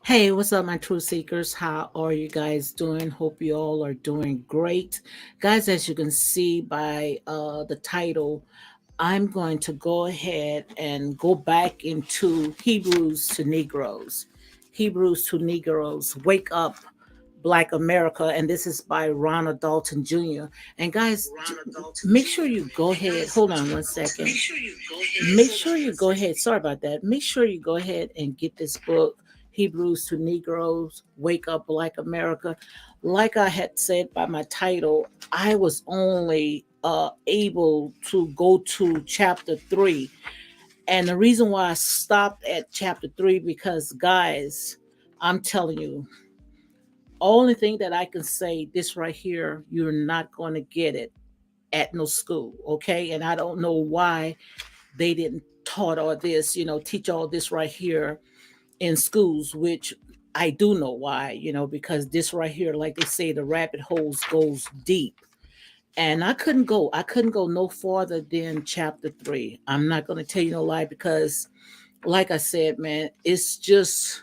Hey, what's up, my truth seekers? How are you guys doing? Hope you all are doing great. Guys, as you can see by the title, I'm going to go ahead and go back into Hebrews to Negroes. Hebrews to Negroes, Wake Up, Black America. And this is by Ronald Dalton Jr. And guys, make sure you go ahead. Hold on one second. Make sure you go ahead. Sorry about that. Make sure you go ahead and get this book, Hebrews to Negroes, Wake Up Black America. Like I had said by my title, I was only able to go to chapter 3. And the reason why I stopped at chapter 3, because guys, I'm telling you, only thing that I can say, this right here, you're not going to get it at no school, okay? And I don't know why they didn't taught all this, teach all this right here in schools, which I do know why, because this right here, like they say, the rabbit holes goes deep. And I couldn't go no farther than chapter 3. I'm not going to tell you no lie, because like I said, man, it's just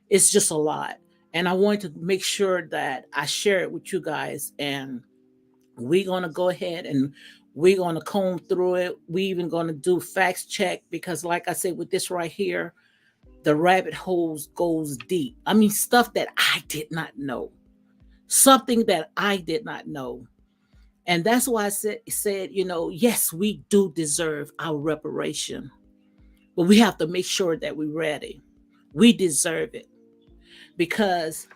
a lot. And I wanted to make sure that I share it with you guys. And we're going to go ahead and we're going to comb through it. We even going to do facts check, because like I said, with this right here, the rabbit holes goes deep. I mean, stuff that I did not know, something that I did not know. And that's why I said, yes, we do deserve our reparation, but we have to make sure that we're ready. We deserve it, because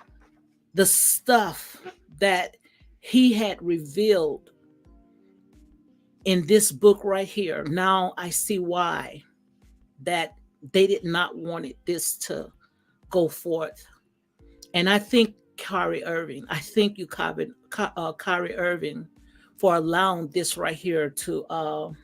the stuff that he had revealed in this book right here, now I see why that they did not want this to go forth. And I think I think you, Kyrie Irving, for allowing this right here to,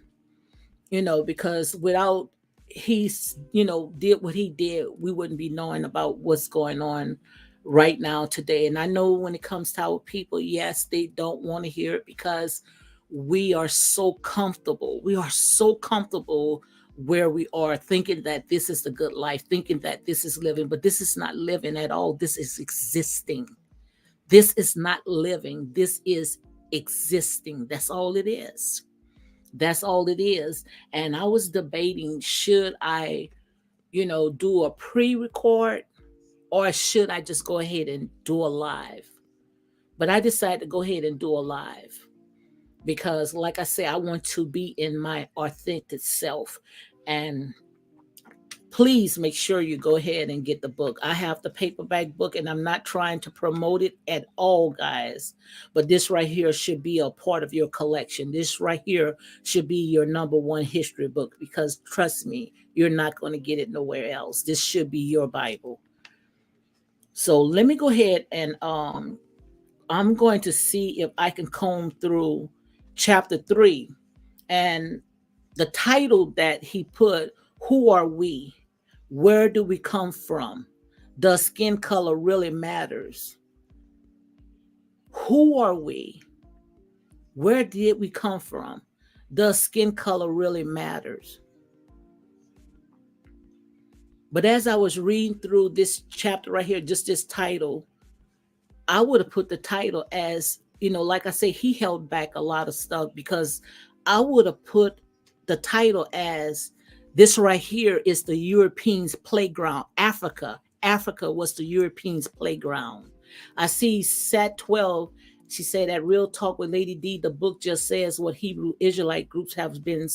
because without he's, did what he did, we wouldn't be knowing about what's going on right now today. And I know when it comes to our people, yes, they don't want to hear it, because we are so comfortable. We are so comfortable where we are, thinking that this is the good life, thinking that this is living, but this is not living at all. This is existing. This is not living. This is existing. That's all it is. That's all it is. And I was debating, should I, do a pre-record, or should I just go ahead and do a live? But I decided to go ahead and do a live, because like I say, I want to be in my authentic self. And please make sure you go ahead and get the book. I have the paperback book, and I'm not trying to promote it at all, guys. But this right here should be a part of your collection. This right here should be your number one history book, because trust me, you're not going to get it nowhere else. This should be your Bible. So let me go ahead and I'm going to see if I can comb through chapter 3. And the title that he put, Who Are We? Where do we come from? Does skin color really matters? Who are we? Where did we come from? Does skin color really matters? But as I was reading through this chapter right here, just this title, I would have put the title as, like I say, he held back a lot of stuff, because I would have put the title as, this right here is the Europeans' playground. Africa was the Europeans' playground. I see Sat 12. She said that Real Talk with Lady D, the book just says what Hebrew Israelite groups have been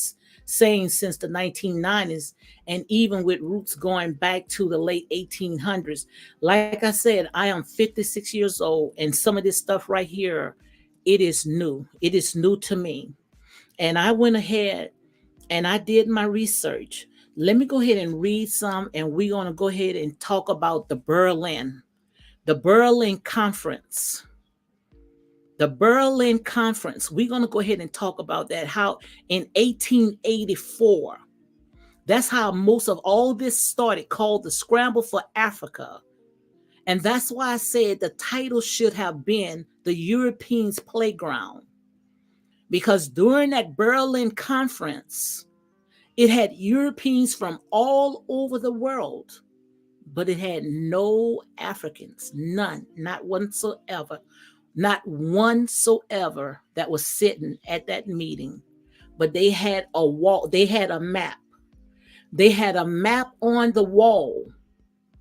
saying since the 1990s, and even with roots going back to the late 1800s. Like I said, I am 56 years old, and some of this stuff right here, it is new. It is new to me. And I went ahead and I did my research. Let me go ahead and read some, and we're going to go ahead and talk about the Berlin Conference. The Berlin Conference. We're going to go ahead and talk about that. How in 1884, that's how most of all this started, called the Scramble for Africa. And that's why I said the title should have been The Europeans' Playground. Because during that Berlin Conference, it had Europeans from all over the world but it had no Africans, none, not whatsoever, not one so ever that was sitting at that meeting. But they had a wall, they had a map. They had a map on the wall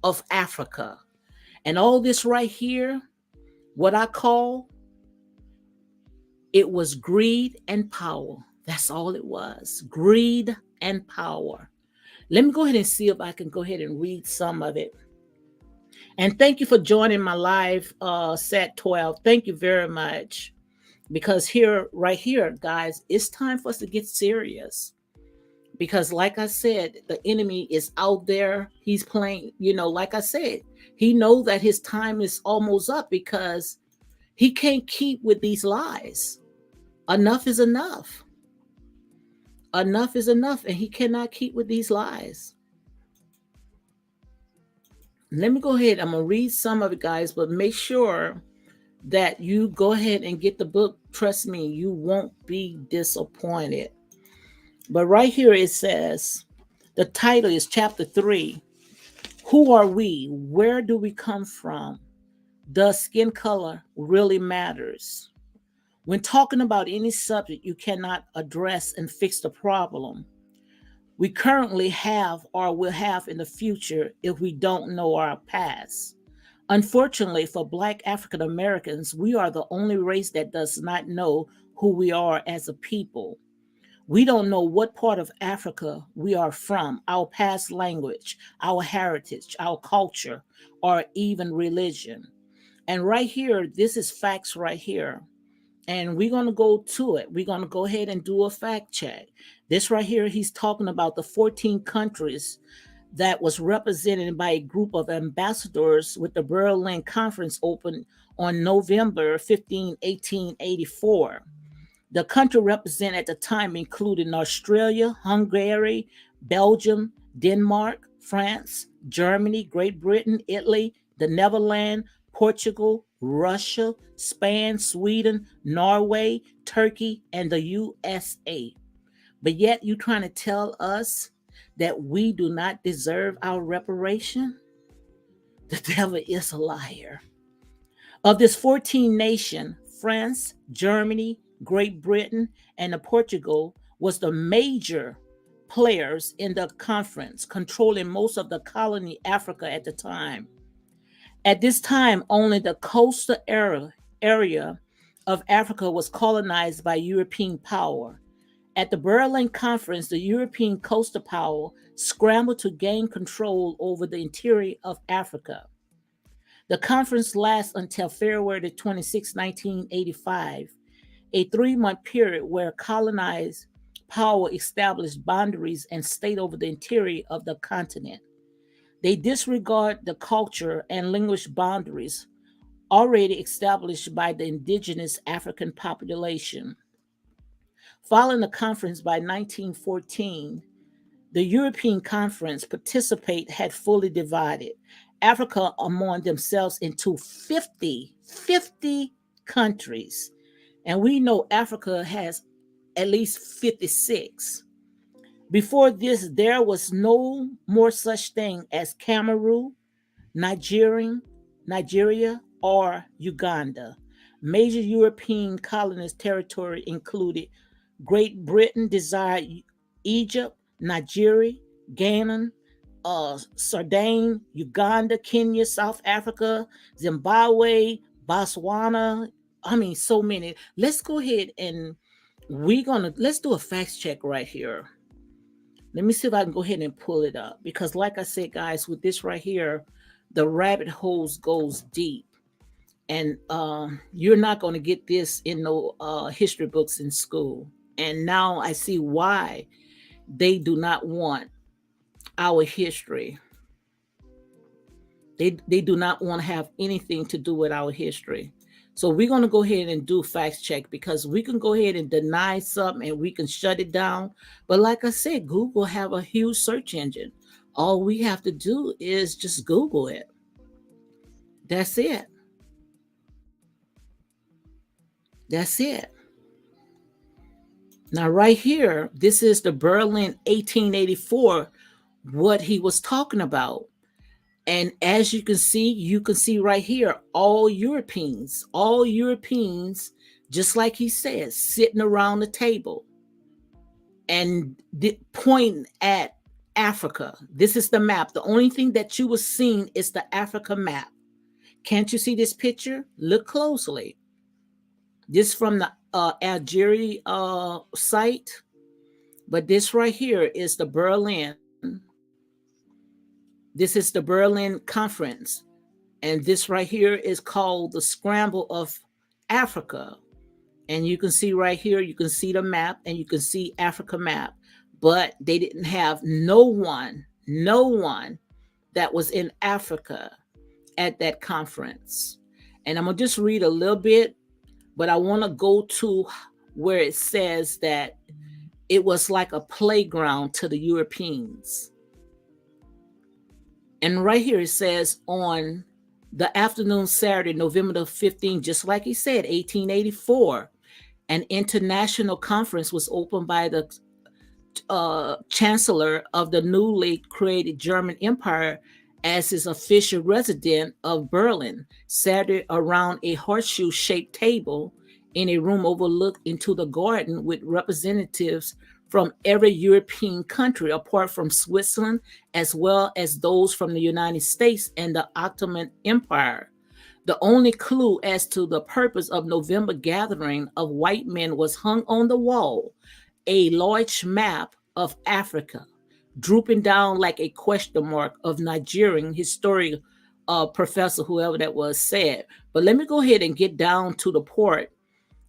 of Africa. And all this right here, what I call it was greed and power. That's all it was. Greed and power. Let me go ahead and see if I can go ahead and read some of it. And thank you for joining my live set 12. Thank you very much. Because here, right here, guys, it's time for us to get serious. Because, like I said, the enemy is out there. He's playing, like I said, he knows that his time is almost up because he can't keep with these lies. Enough is enough. Enough is enough, and he cannot keep with these lies. Let me go ahead. I'm going to read some of it, guys, but make sure that you go ahead and get the book. Trust me, you won't be disappointed. But right here it says, the title is chapter 3. Who are we? Where do we come from? Does skin color really matters? When talking about any subject, you cannot address and fix the problem we currently have or will have in the future if we don't know our past. Unfortunately, for Black African Americans, we are the only race that does not know who we are as a people. We don't know what part of Africa we are from, our past language, our heritage, our culture, or even religion. And right here, this is facts right here. And we're going to go to it. We're going to go ahead and do a fact check. This right here, he's talking about the 14 countries that was represented by a group of ambassadors with the Berlin Conference opened on November 15, 1884. The country represented at the time included Australia, Hungary, Belgium, Denmark, France, Germany, Great Britain, Italy, the Netherlands, Portugal, Russia, Spain, Sweden, Norway, Turkey, and the USA. But yet you trying to tell us that we do not deserve our reparation? The devil is a liar. Of this 14 nation, France, Germany, Great Britain, and Portugal was the major players in the conference, controlling most of the colony Africa at the time. At this time, only the coastal area of Africa was colonized by European power. At the Berlin Conference, the European coastal power scrambled to gain control over the interior of Africa. The conference lasts until February 26, 1985, a 3-month period where colonized power established boundaries and stayed over the interior of the continent. They disregard the culture and language boundaries already established by the indigenous African population. Following the conference by 1914, the European Conference participate had fully divided Africa among themselves into 50 countries. And we know Africa has at least 56. Before this, there was no more such thing as Cameroon, Nigeria, or Uganda. Major European colonist territory included Great Britain desired Egypt, Nigeria, Ghana, Sudan, Uganda, Kenya, South Africa, Zimbabwe, Botswana. I mean, so many. Let's go ahead and let's do a fact check right here. Let me see if I can go ahead and pull it up because, like I said, guys, with this right here, the rabbit holes goes deep, and you're not going to get this in no history books in school. And now I see why they do not want our history. They do not want to have anything to do with our history. So we're going to go ahead and do fact check because we can go ahead and deny something and we can shut it down. But like I said, Google have a huge search engine. All we have to do is just Google it. That's it. That's it. Now, right here, this is the Berlin 1884, what he was talking about. And as you can see right here, all Europeans, just like he says, sitting around the table and pointing at Africa. This is the map. The only thing that you were seeing is the Africa map. Can't you see this picture? Look closely. This from the Algeria site, but this right here is the Berlin. This is the Berlin Conference, and this right here is called the Scramble of Africa. And you can see right here, you can see the map, and you can see Africa map, but they didn't have no one that was in Africa at that conference. And I'm gonna just read a little bit, but I want to go to where it says that it was like a playground to the Europeans. And right here it says on the afternoon Saturday, November the 15th, just like he said, 1884, an international conference was opened by the chancellor of the newly created German Empire as his official resident of Berlin, sat around a horseshoe shaped table in a room overlooked into the garden with representatives from every European country apart from Switzerland, as well as those from the United States and the Ottoman Empire. The only clue as to the purpose of November gathering of white men was hung on the wall, a large map of Africa, drooping down like a question mark of Nigerian historic professor, whoever that was, said. But let me go ahead and get down to the part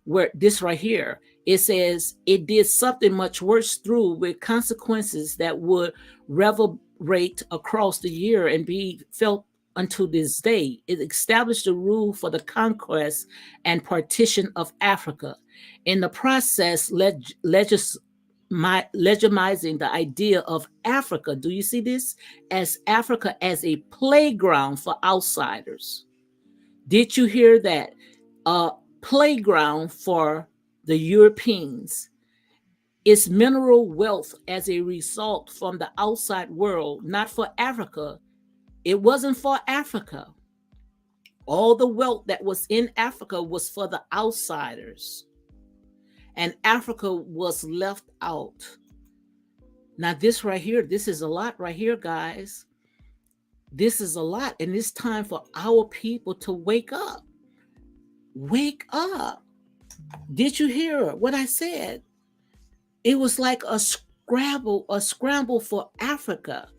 where this right here, it says it did something much worse through with consequences that would reverberate across the year and be felt unto this day. It established a rule for the conquest and partition of Africa. In the process, legitimizing the idea of Africa, do you see this? As Africa as a playground for outsiders. Did you hear that? A playground for the Europeans. Its mineral wealth as a result from the outside world, not for Africa. It wasn't for Africa. All the wealth that was in Africa was for the outsiders. And Africa was left out. Now, this right here, this is a lot right here, guys. This is a lot. And it's time for our people to wake up. Wake up. Did you hear what I said? It was like a scramble for Africa.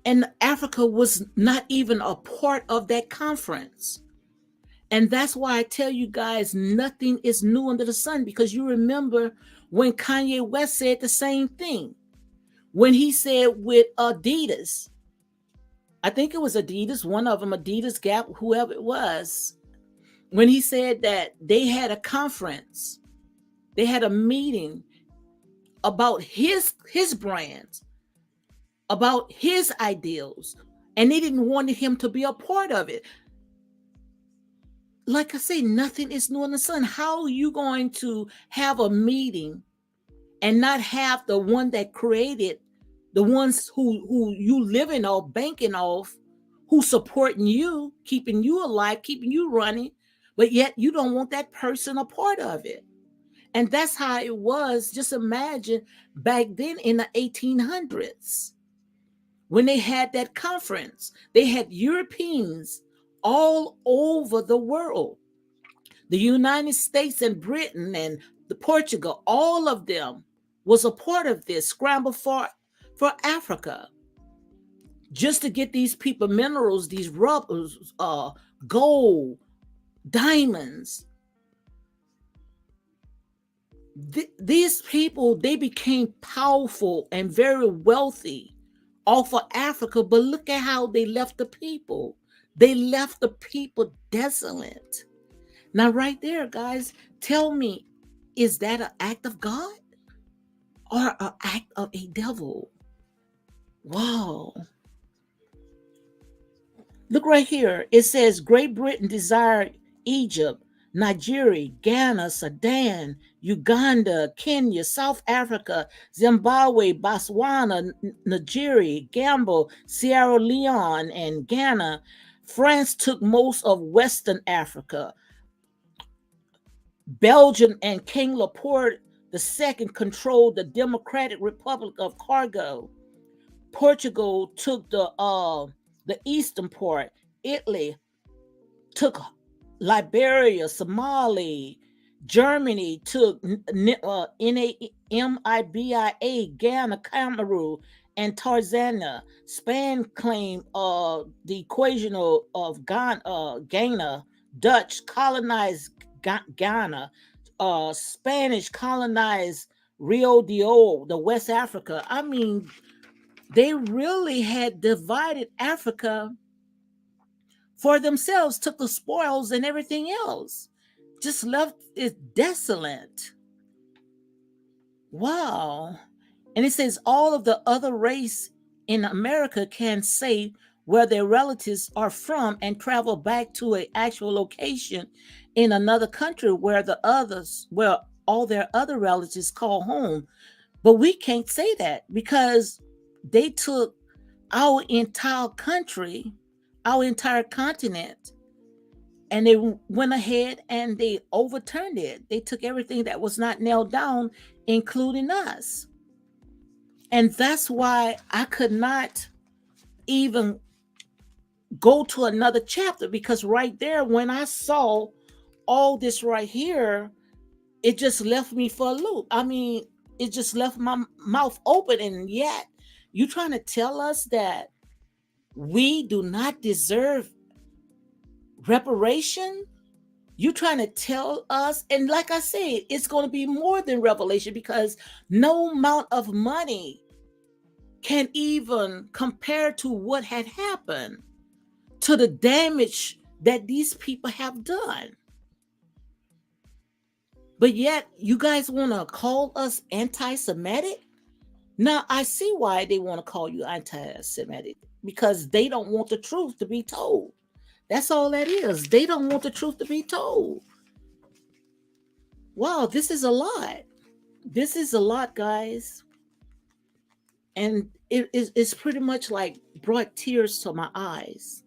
And Africa was not even a part of that conference. And that's why I tell you guys, nothing is new under the sun, because you remember when Kanye West said the same thing. When he said with Adidas, I think it was Adidas, one of them, Adidas, Gap, whoever it was, when he said that they had a conference, they had a meeting about his brands, about his ideals, and they didn't want him to be a part of it. Like I say, nothing is new in the sun. How are you going to have a meeting and not have the one that created, the ones who you living off, banking off, who supporting you, keeping you alive, keeping you running, but yet you don't want that person a part of it? And that's how it was. Just imagine back then in the 1800s, when they had that conference, they had Europeans all over the world. The United States and Britain and the Portugal, all of them was a part of this scramble for Africa, just to get these people minerals, these rubbers, gold, diamonds. These people, they became powerful and very wealthy off of Africa, but look at how they left the people. They left the people desolate. Now, right there, guys, tell me, is that an act of God or an act of a devil? Wow. Look right here. It says Great Britain desired Egypt, Nigeria, Ghana, Sudan, Uganda, Kenya, South Africa, Zimbabwe, Botswana, Nigeria, Gambia, Sierra Leone, and Ghana. France took most of Western Africa. Belgium and King Leopold II controlled the Democratic Republic of Congo. Portugal took the eastern part. Italy took Liberia, Somalia. Germany took Namibia, Ghana, Cameroon, and Tanzania. Spain claimed the equation of Ghana. Dutch colonized Ghana. Spanish colonized Rio de Janeiro, the West Africa. I mean, they really had divided Africa for themselves, took the spoils and everything else, just left it desolate. Wow. And it says all of the other race in America can say where their relatives are from and travel back to an actual location in another country where all their other relatives call home. But we can't say that because they took our entire country, our entire continent, and they went ahead and they overturned it. They took everything that was not nailed down, including us. And that's why I could not even go to another chapter, because right there, when I saw all this right here, it just left me for a loop. I mean, it just left my mouth open. And yet, you trying to tell us that we do not deserve reparation? You trying to tell us? And like I said, it's going to be more than revelation, because no amount of money can even compare to what had happened, to the damage that these people have done. But yet, you guys want to call us anti-Semitic? Now, I see why they want to call you anti-Semitic, because they don't want the truth to be told. That's all that is. They don't want the truth to be told. Wow, this is a lot. This is a lot, guys. And it's pretty much like brought tears to my eyes.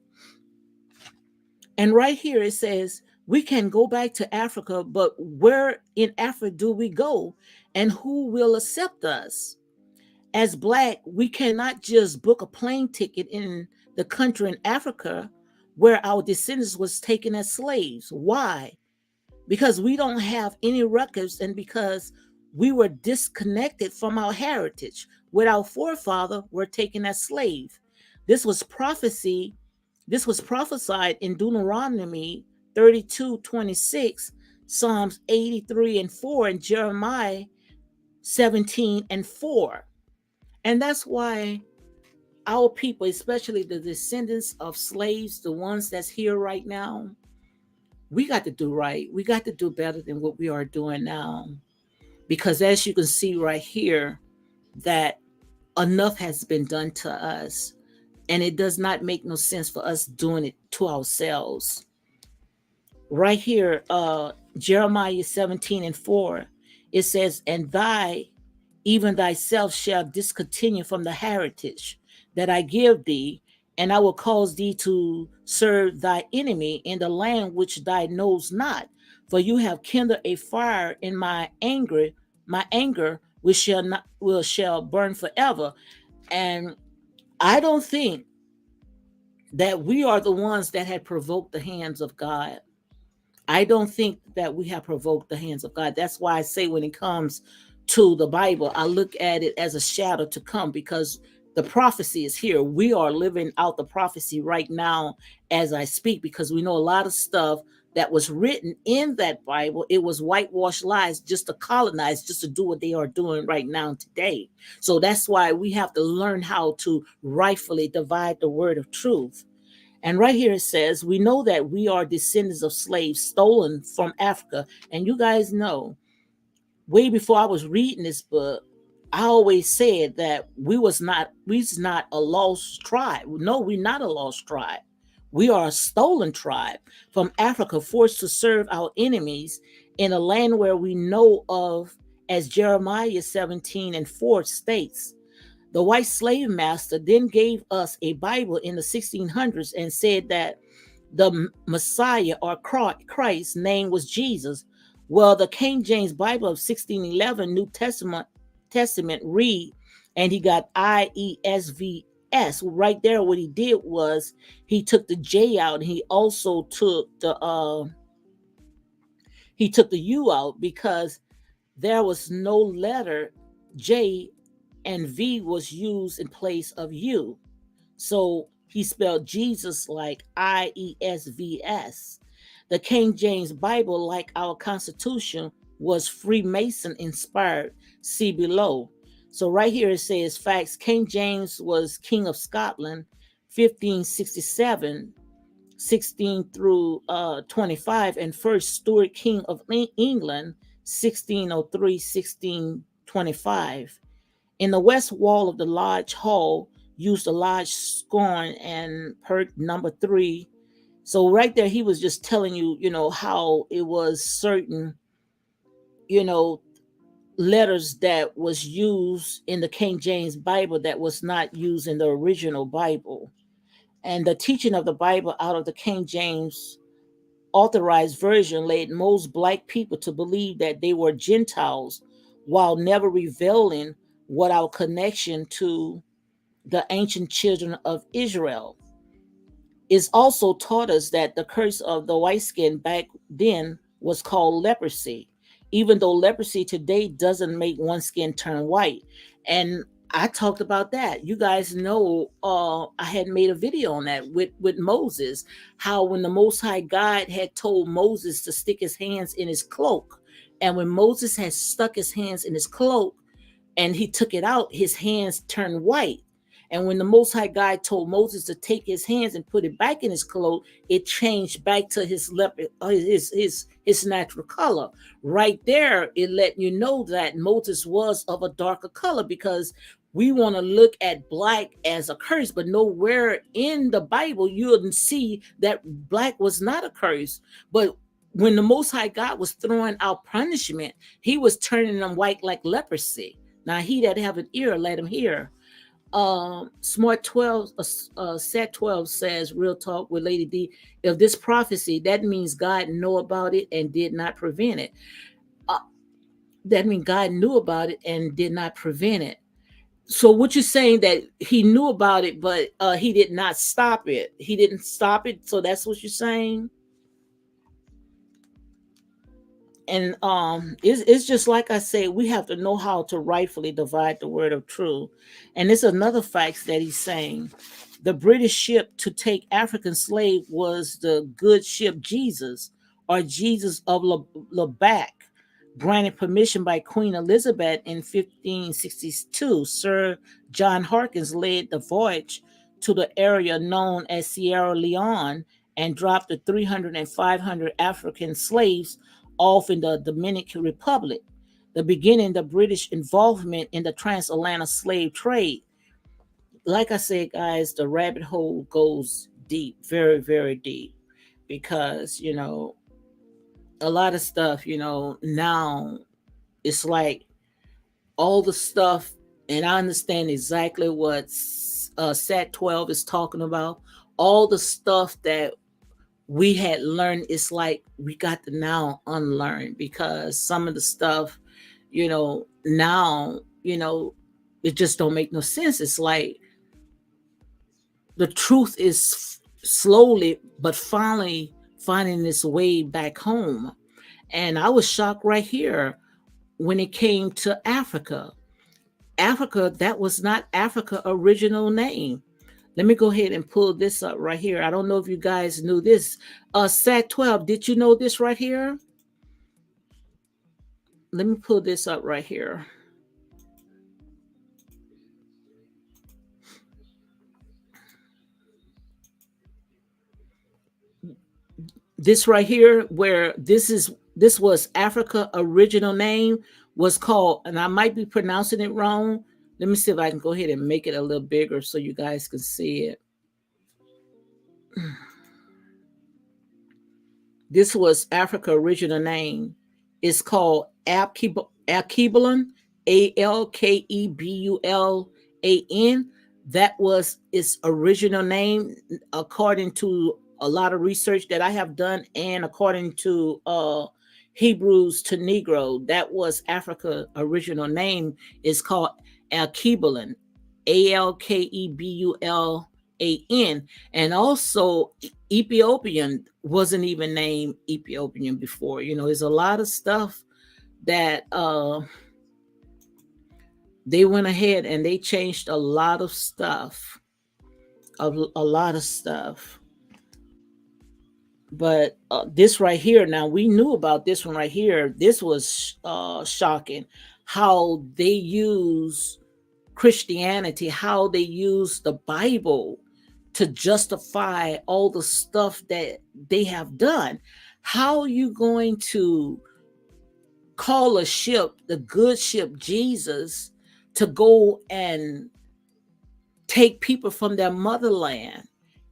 And right here it says, we can go back to Africa, but where in Africa do we go? And who will accept us? As Black, we cannot just book a plane ticket in the country in Africa where our descendants was taken as slaves. Why? Because we don't have any records, and because we were disconnected from our heritage, where our forefathers were taken as slaves. This was prophecy. This was prophesied in Deuteronomy 32:26, Psalms 83:4, and Jeremiah 17:4. And that's why our people, especially the descendants of slaves, the ones that's here right now, we got to do right. We got to do better than what we are doing now. Because as you can see right here, that enough has been done to us. And it does not make no sense for us doing it to ourselves. Right here, Jeremiah 17:4, it says, and even thyself shall discontinue from the heritage that I give thee, and I will cause thee to serve thy enemy in the land which thou knows not. For you have kindled a fire in my anger, which shall burn forever. And I don't think that we are the ones that had provoked the hands of God. I don't think that we have provoked the hands of God. That's why I say when it comes to the Bible, I look at it as a shadow to come, because the prophecy is here. We are living out the prophecy right now as I speak, because we know a lot of stuff that was written in that Bible, it was whitewashed lies just to colonize, just to do what they are doing right now today. So that's why we have to learn how to rightfully divide the word of truth. And right here it says, we know that we are descendants of slaves stolen from Africa. And you guys know, way before I was reading this book, I always said that we's not a lost tribe. No, we're not a lost tribe. We are a stolen tribe from Africa, forced to serve our enemies in a land where we know of as Jeremiah 17:4 states. The white slave master then gave us a Bible in the 1600s and said that the Messiah or Christ's name was Jesus. Well, the King James Bible of 1611 New Testament read, and he got IESVS. Right there, what he did was he took the J out, and he took the U out because there was no letter J, and V was used in place of U. So he spelled Jesus like IESVS. The King James Bible, like our Constitution, was Freemason inspired. See below. So right here it says facts. King James was King of Scotland, 1567, 16 through 25, and first Stuart King of England, 1603, 1625. In the west wall of the large hall used a large scorn and perk number 3. So right there, he was just telling you, how it was certain, you know, letters that was used in the King James Bible that was not used in the original Bible. And the teaching of the Bible out of the King James authorized version led most black people to believe that they were Gentiles while never revealing what our connection to the ancient children of Israel. Is also taught us that the curse of the white skin back then was called leprosy, even though leprosy today doesn't make one skin turn white. And I talked about that. You guys know I had made a video on that with Moses, how when the Most High God had told Moses to stick his hands in his cloak, and when Moses had stuck his hands in his cloak, and he took it out, his hands turned white. And when the Most High God told Moses to take his hands and put it back in his cloak, it changed back to his natural color. Right there, it let you know that Moses was of a darker color, because we want to look at black as a curse, but nowhere in the Bible you wouldn't see that black was not a curse. But when the Most High God was throwing out punishment, he was turning them white like leprosy. Now he that have an ear, let him hear. Smart 12, set 12 says, real talk with Lady D, if this prophecy, that means God know about it and did not prevent it. That means God knew about it and did not prevent it. So what you're saying, that he knew about it, but he did not stop it. He didn't stop it. So that's what you're saying. And it's just like I say, we have to know how to rightfully divide the word of truth. And it's another fact that he's saying. The British ship to take African slave was the good ship Jesus, or Jesus of Labac, granted permission by Queen Elizabeth in 1562. Sir John Harkins led the voyage to the area known as Sierra Leone and dropped the 300 and 500 African slaves off in the Dominican Republic, the beginning of the British involvement in the transatlantic slave trade. Like I said, guys, the rabbit hole goes deep, very, very deep, because, a lot of stuff, now it's like all the stuff, and I understand exactly what Sat 12 is talking about. All the stuff that we had learned, it's like we got to now unlearn, because some of the stuff, now, it just don't make no sense. It's like the truth is slowly but finally finding its way back home. And I was shocked right here when it came to Africa. Africa, that was not Africa original name. Let me go ahead and pull this up right here. I don't know if you guys knew this. Sat 12, did you know this right here? Let me pull this up right here. This right here, where this was Africa original name, was called, and I might be pronouncing it wrong. Let me see if I can go ahead and make it a little bigger so you guys can see it. This was Africa original name. is called Alkebulan, Alkebulan. That was its original name, according to a lot of research that I have done, and according to Hebrews to Negro, that was Africa original name is called Alkebulan, Alkebulan. And also Ethiopian wasn't even named Ethiopian before. There's a lot of stuff that they went ahead and they changed a lot of stuff, a lot of stuff. But this right here, now we knew about this one right here. This was shocking how they use Christianity, how they use the Bible to justify all the stuff that they have done. How are you going to call a ship, the good ship Jesus, to go and take people from their motherland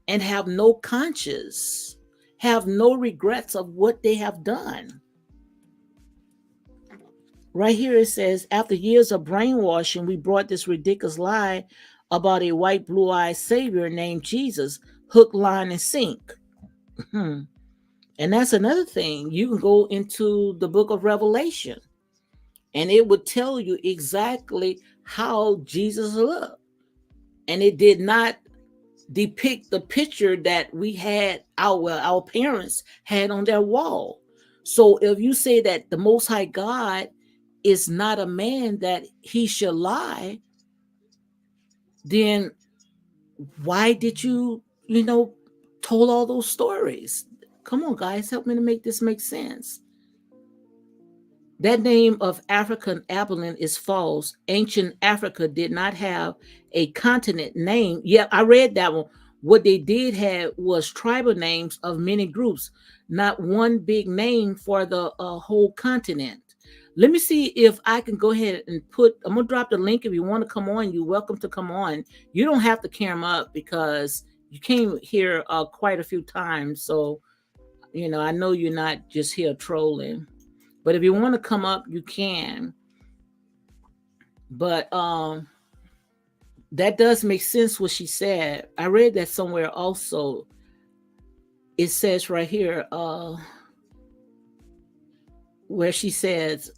and have no conscience, have no regrets of what they have done? Right here it says, after years of brainwashing, we brought this ridiculous lie about a white, blue-eyed savior named Jesus, hook, line, and sink. And that's another thing. You can go into the book of Revelation, and it would tell you exactly how Jesus looked. And it did not depict the picture that we had, our parents had on their wall. So if you say that the Most High God is not a man that he should lie, then why did told all those stories? Come on, guys, help me to make this make sense. That name of African Abilene is false. Ancient Africa did not have a continent name. Yeah, I read that one. What they did have was tribal names of many groups, not one big name for the whole continent. Let me see if I can go ahead and I'm going to drop the link. If you want to come on, you're welcome to come on. You don't have to camera up because you came here quite a few times. So, I know you're not just here trolling. But if you want to come up, you can. But that does make sense what she said. I read that somewhere also. It says right here, where she says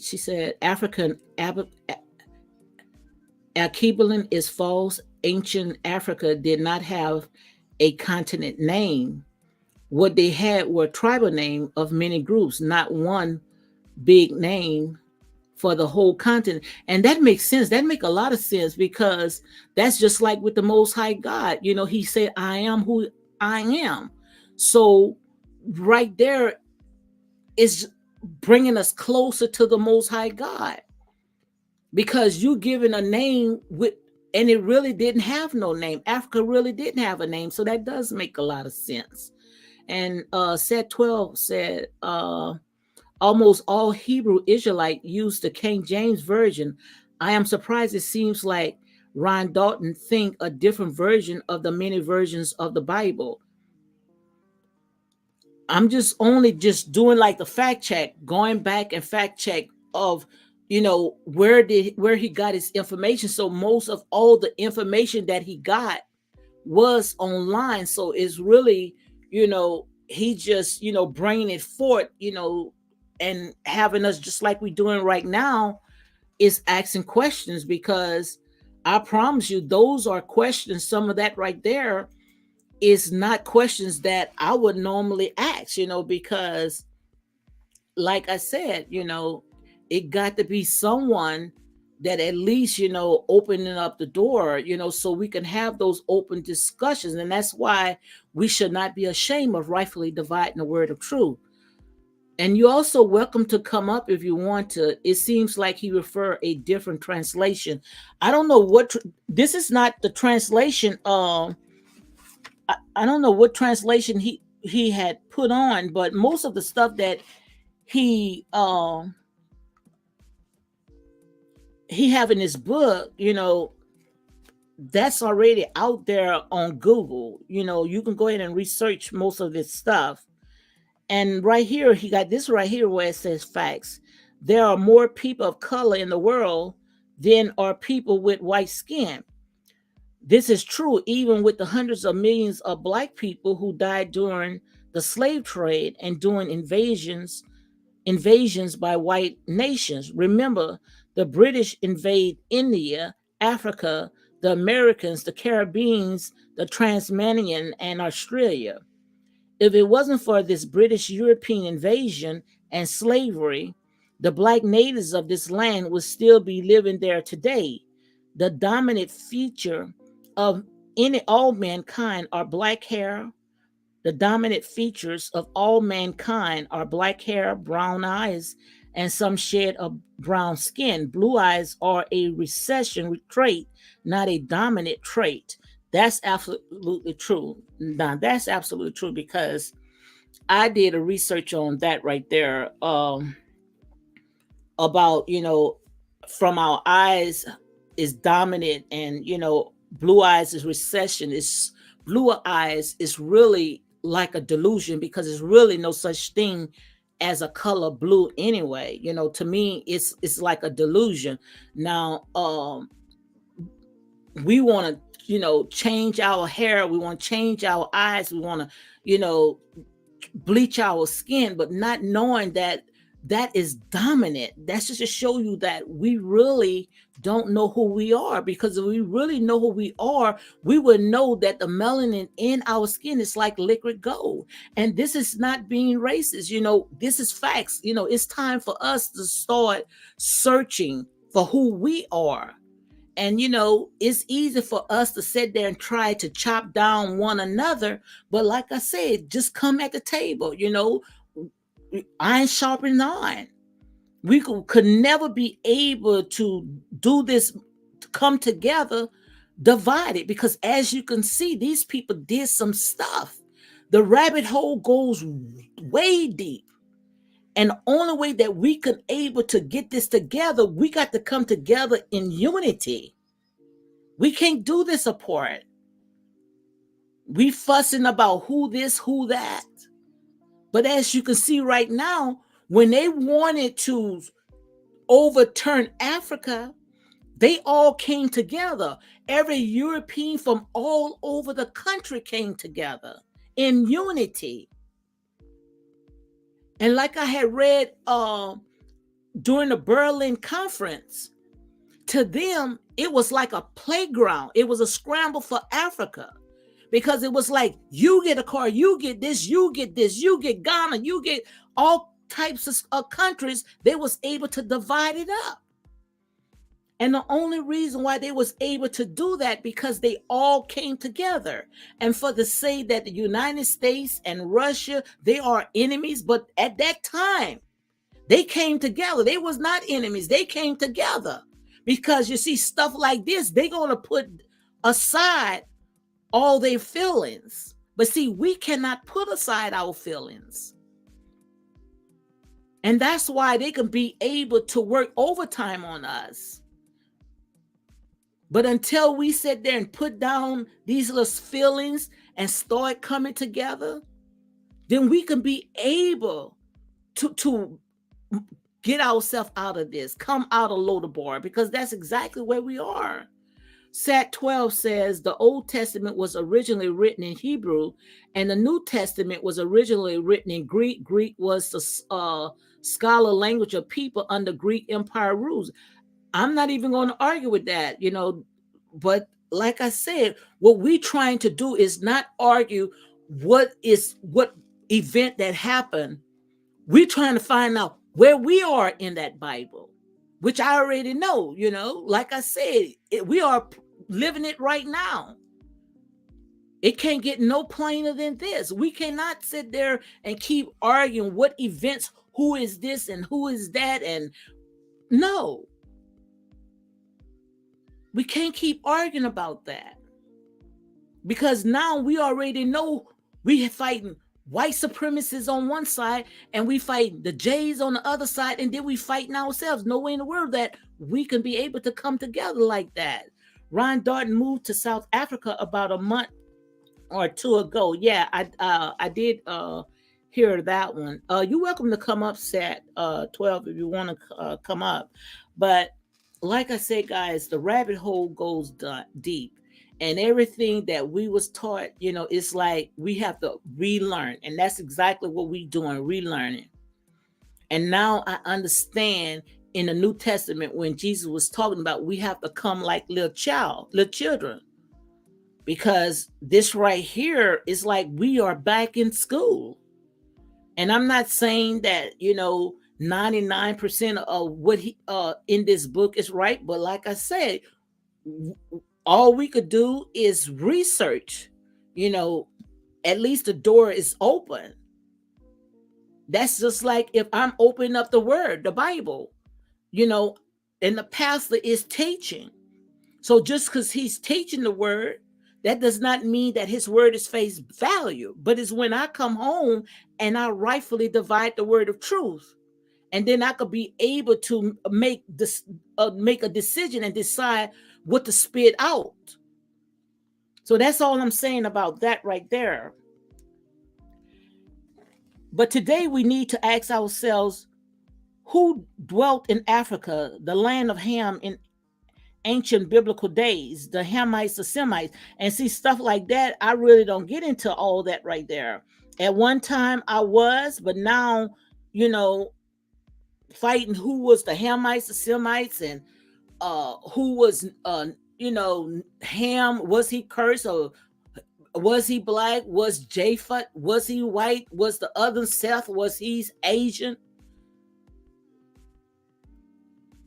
she said African Alkebulan is false. Ancient Africa did not have a continent name. What they had were tribal name of many groups, not one big name for the whole continent. And that makes sense. That makes a lot of sense, because that's just like with the Most High God. He said, I am who I am. So right there is bringing us closer to the Most High God, because you given a name and it really didn't have no name. Africa really didn't have a name. So that does make a lot of sense. And set 12 said, almost all Hebrew Israelite used the King James Version. I am surprised it seems like Ron Dalton think a different version of the many versions of the Bible. I'm just doing like the fact check, going back and fact check of, where he got his information. So most of all the information that he got was online. So it's really, he just, bringing it forth, and having us, just like we're doing right now, is asking questions, because I promise you, those are questions. Some of that right there is not questions that I would normally ask, because like I said, it got to be someone that at least, opening up the door, so we can have those open discussions. And that's why we should not be ashamed of rightfully dividing the word of truth. And you're also welcome to come up if you want to. It seems like he referred a different translation. I don't know what this is not the translation. I don't know what translation he had put on, but most of the stuff that he have in his book, that's already out there on Google. You can go ahead and research most of this stuff. And right here, he got this right here where it says facts. There are more people of color in the world than are people with white skin. This is true even with the hundreds of millions of black people who died during the slave trade and during invasions by white nations. Remember, the British invade India, Africa, the Americans, the Caribbeans, the Tasmanian, and Australia. If it wasn't for this British European invasion and slavery, the black natives of this land would still be living there today. The dominant feature of any all mankind are black hair. The dominant features of all mankind are black hair, brown eyes, and some shade of brown skin. Blue eyes are a recession trait, not a dominant trait. That's absolutely true. Now, that's absolutely true because I did a research on that right there, about, from our eyes is dominant, and blue eyes is recession. Is blue eyes is really like a delusion because there's really no such thing as a color blue anyway. To me, it's like a delusion. Now, we want to, change our hair, we want to change our eyes, we want to, bleach our skin, but not knowing that that is dominant. That's just to show you that we really don't know who we are, because if we really know who we are, we would know that the melanin in our skin is like liquid gold. And this is not being racist, this is facts. It's time for us to start searching for who we are. And it's easy for us to sit there and try to chop down one another, but like I said, just come at the table. Iron sharpening iron. We could never be able to do this, to come together divided, because as you can see, these people did some stuff. The rabbit hole goes way deep. And the only way that we could able to get this together, we got to come together in unity. We can't do this apart. We fussing about who this, who that. But as you can see right now, when they wanted to overturn Africa, they all came together. Every European from all over the country came together in unity. And like I had read during the Berlin conference, to them, it was like a playground. It was a scramble for Africa, because it was like, you get a car, you get this, you get this, you get Ghana, you get all types of countries. They was able to divide it up. And the only reason why they was able to do that, because they all came together. And for to say that the United States and Russia, they are enemies, but at that time, they came together. They was not enemies. They came together. Because you see, stuff like this, they're going to put aside all their feelings. But see, we cannot put aside our feelings. And that's why they can be able to work overtime on us. But until we sit there and put down these little feelings and start coming together, then we can be able to get ourselves out of this, come out of Lodabar, because that's exactly where we are. Sat 12 says the Old Testament was originally written in Hebrew, and the New Testament was originally written in Greek. Greek was the scholar language of people under Greek Empire rules. I'm not even going to argue with that, but like I said, what we're trying to do is not argue what event that happened. We're trying to find out where we are in that Bible, which I already know, like I said, we are living it right now. It can't get no plainer than this. We cannot sit there and keep arguing what events, who is this and who is that. And no, we can't keep arguing about that, because now we already know we fighting white supremacists on one side, and we fight the Jays on the other side, and then we fighting ourselves. No way in the world that we can be able to come together like that. Ron Darden moved to South Africa about a month or two ago. Yeah, I did hear that one. You're welcome to come up, Sat 12, if you want to come up. But like I said, guys, the rabbit hole goes deep. And everything that we was taught, it's like we have to relearn. And that's exactly what we doing, relearning. And now I understand in the New Testament when Jesus was talking about we have to come like little children. Because this right here is like we are back in school. And I'm not saying that, 99% of what he in this book is right, but like I said, all we could do is research. You know, at least the door is open. That's just like if I'm opening up the word, the Bible, you know, and the pastor is teaching. So just because he's teaching the word, that does not mean that his word is face value, but it's when I come home and I rightfully divide the word of truth. And then I could be able to make a decision and decide what to spit out. So that's all I'm saying about that right there. But today we need to ask ourselves who dwelt in Africa, the land of Ham, in ancient biblical days, the Hamites, the Semites, and see stuff like that. I really don't get into all that right there. At one time I was, but now, you know, fighting who was the Hamites, the Semites, and who was, Ham, was he cursed or was he black? Was Japhet? Was he white? Was the other Seth? Was he Asian?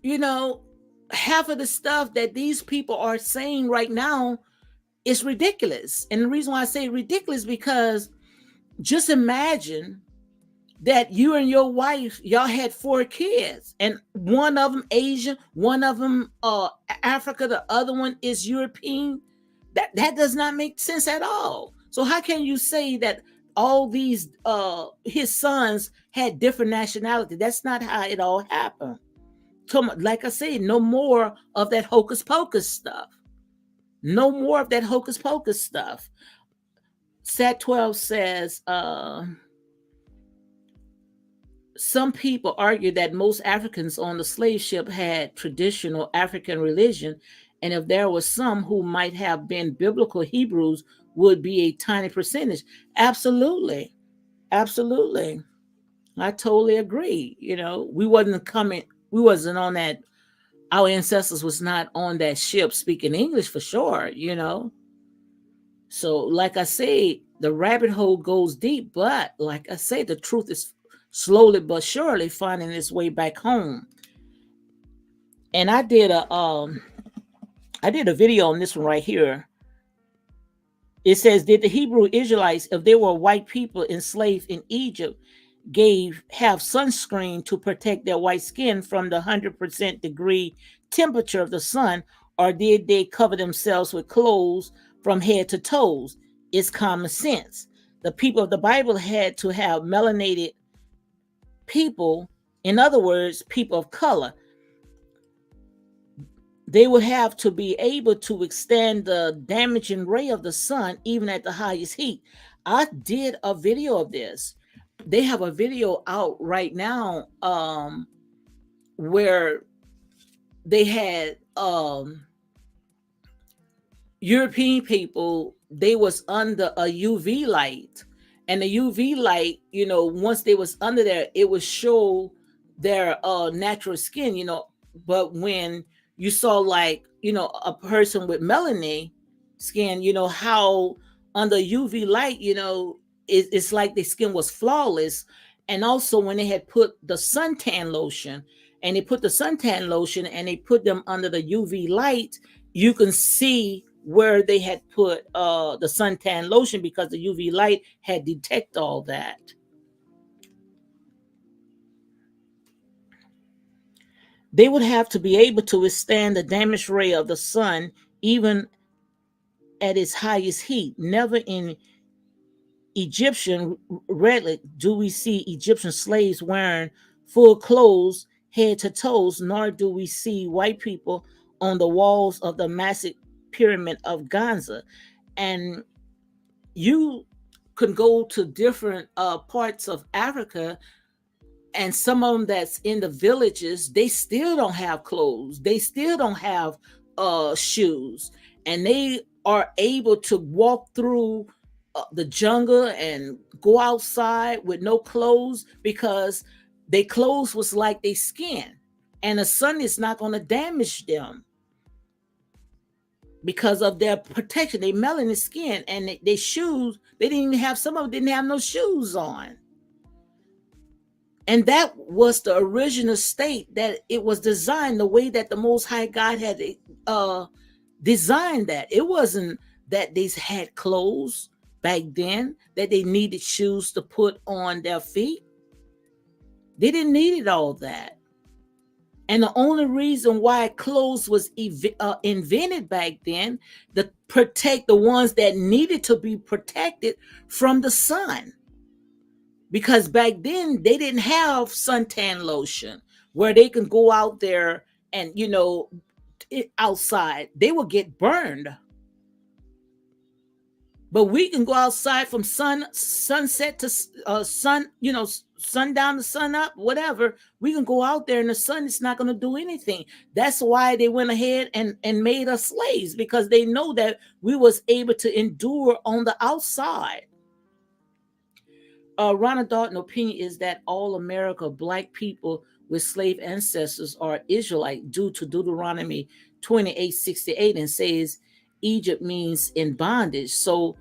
You know, half of the stuff that these people are saying right now is ridiculous. And the reason why I say ridiculous because just imagine that you and your wife, y'all had 4 kids, and one of them Asian, one of them Africa, the other one is European. That does not make sense at all. So how can you say that all these his sons had different nationality? That's not how it all happened. So, like I said, no more of that hocus pocus stuff. No more of that hocus pocus stuff. Sat 12 says, some people argue that most Africans on the slave ship had traditional African religion, and if there was some who might have been biblical Hebrews, would be a tiny percentage. Absolutely, absolutely. I totally agree. We wasn't on that. Our ancestors was not on that ship speaking English for sure. So, like I say, the rabbit hole goes deep, but like I say, the truth is slowly but surely finding its way back home. And I did a video on this one right here. It says, did the Hebrew Israelites, if they were white people enslaved in Egypt, have sunscreen to protect their white skin from the 100% degree temperature of the sun, or did they cover themselves with clothes from head to toes? It's common sense. The people of the Bible had to have melanated people, in other words, people of color. They would have to be able to withstand the damaging ray of the sun even at the highest heat. I did a video of this. They have a video out right now where they had European people, they was under a UV light, and the UV light, once they was under there, it would show their natural skin, but when you saw, like, a person with melanin skin, how under UV light, it's like their skin was flawless. And also when they had put the suntan lotion, and they put the suntan lotion and they put them under the UV light, you can see where they had put the suntan lotion because the UV light had detected all that. They would have to be able to withstand the damaged ray of the sun even at its highest heat. Never in Egyptian, rarely do we see Egyptian slaves wearing full clothes head to toes, nor do we see white people on the walls of the massive pyramid of Giza. And you can go to different parts of Africa, and some of them that's in the villages, they still don't have clothes, they still don't have shoes, and they are able to walk through the jungle and go outside with no clothes because their clothes was like their skin, and the sun is not going to damage them because of their protection. They melanin skin, and they shoes, they didn't even have, some of them didn't have no shoes on. And that was the original state that it was designed, the way that the Most High God had uh, designed that. It wasn't that they had clothes back then, that they needed shoes to put on their feet. They didn't need it all that. And the only reason why clothes was invented back then, to protect the ones that needed to be protected from the sun. Because back then they didn't have suntan lotion where they can go out there and, outside. They will get burned. But we can go outside from sunset to sun, sundown to sun up, whatever. We can go out there and the sun is not going to do anything. That's why they went ahead and made us slaves, because they know that we was able to endure on the outside. Ronald Dalton opinion is that all America black people with slave ancestors are Israelite due to Deuteronomy 28:68, and says Egypt means in bondage. So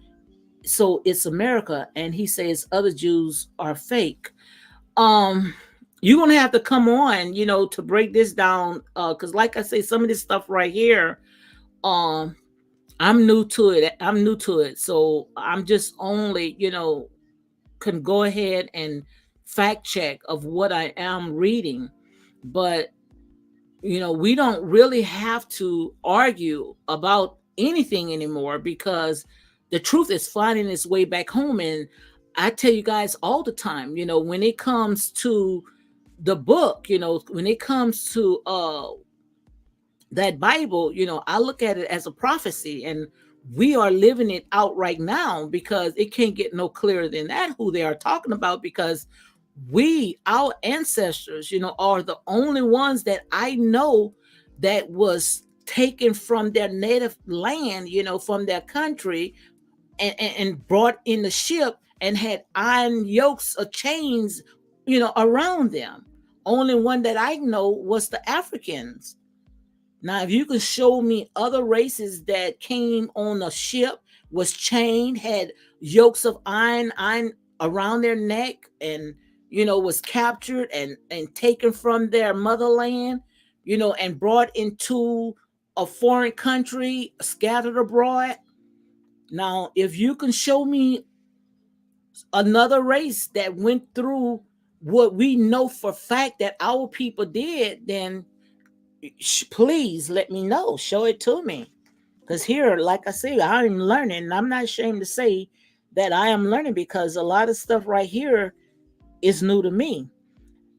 it's America, and he says other Jews are fake. You're gonna have to come on, to break this down, because like I say, some of this stuff right here, um, I'm new to it. So I'm just only, can go ahead and fact check of what I am reading. But we don't really have to argue about anything anymore, because the truth is finding its way back home. And I tell you guys all the time, when it comes to the book, when it comes to that Bible, I look at it as a prophecy, and we are living it out right now, because it can't get no clearer than that who they are talking about. Because our ancestors, are the only ones that I know that was taken from their native land, from their country, and brought in the ship, and had iron yokes or chains, around them. Only one that I know was the Africans. Now, if you can show me other races that came on a ship, was chained, had yokes of iron around their neck, and was captured and taken from their motherland, and brought into a foreign country, scattered abroad. Now, if you can show me another race that went through what we know for fact that our people did, then please let me know. Show it to me. Because here, like I say, I'm learning. And I'm not ashamed to say that I am learning, because a lot of stuff right here is new to me.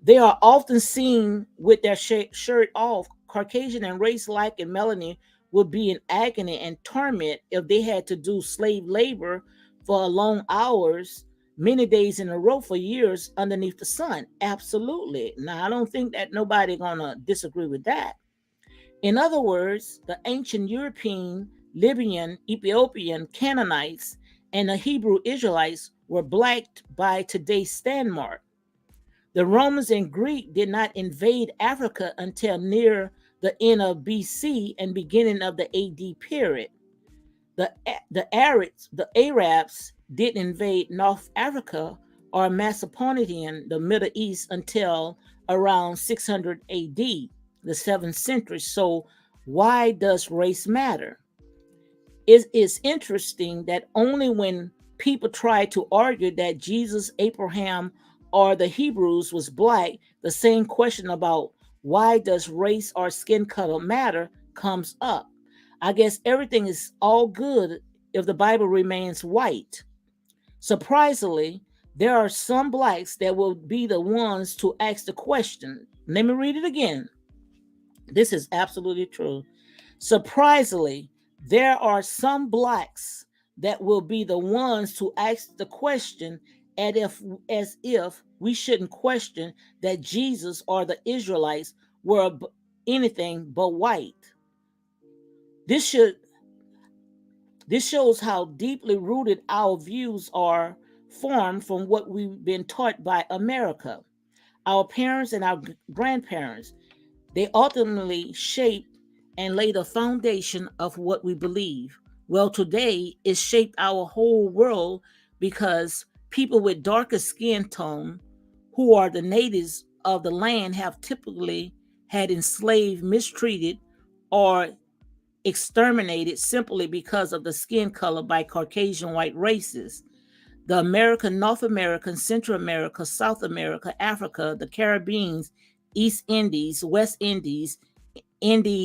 They are often seen with their shirt off. Caucasian and race like in Melanie would be in agony and torment if they had to do slave labor for long hours, many days in a row for years underneath the sun. Absolutely. Now, I don't think that nobody gonna disagree with that. In other words, the ancient European, Libyan, Ethiopian Canaanites, and the Hebrew Israelites were blacked by today's standmark. The Romans and Greek did not invade Africa until near the end of BC and beginning of the AD period. The Arabs didn't invade North Africa or Mesopotamia, the Middle East, until around 600 AD, the 7th century. So why does race matter? It is interesting that only when people try to argue that Jesus, Abraham, or the Hebrews was black, the same question about why does race or skin color matter comes up. I guess everything is all good if the Bible remains white. Surprisingly, there are some blacks that will be the ones to ask the question. Let me read it again. This is absolutely true. Surprisingly, there are some blacks that will be the ones to ask the question, as if we shouldn't question that Jesus or the Israelites were anything but white. This should this shows how deeply rooted our views are formed from what we've been taught by America. Our parents and our grandparents, they ultimately shape and lay the foundation of what we believe. Well, today it shaped our whole world because people with darker skin tone, who are the natives of the land, have typically had enslaved, mistreated, or exterminated simply because of the skin color by Caucasian white races. The American, North American, Central America, South America, Africa, the Caribbean, East Indies, West Indies, Bandash,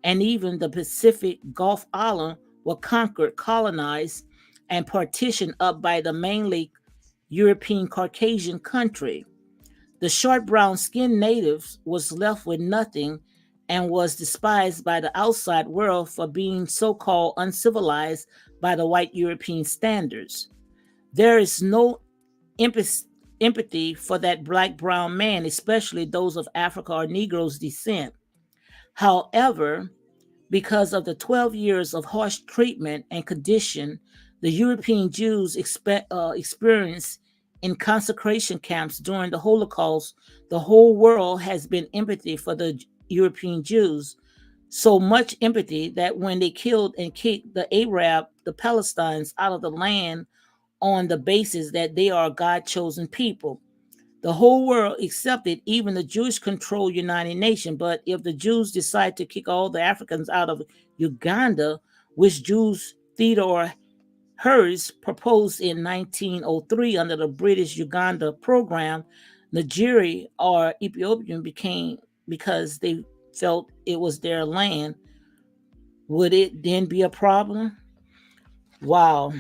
and even the Pacific Gulf Island were conquered, colonized, and partitioned up by the mainly European Caucasian country. The short brown skinned natives was left with nothing and was despised by the outside world for being so called uncivilized by the white European standards. There is no empathy for that black brown man, especially those of Africa or Negroes descent. However, because of the 12 years of harsh treatment and condition the European Jews experienced in concentration camps during the Holocaust, the whole world has been empathy for the European Jews. So much empathy that when they killed and kicked the Arab, the Palestinians, out of the land on the basis that they are God chosen people. The whole world accepted, even the Jewish controlled United Nations. But if the Jews decide to kick all the Africans out of Uganda, which Jews Theodore Herzl proposed in 1903 under the British Uganda program, Nigeria or Ethiopian became because they felt it was their land, would it then be a problem? Wow.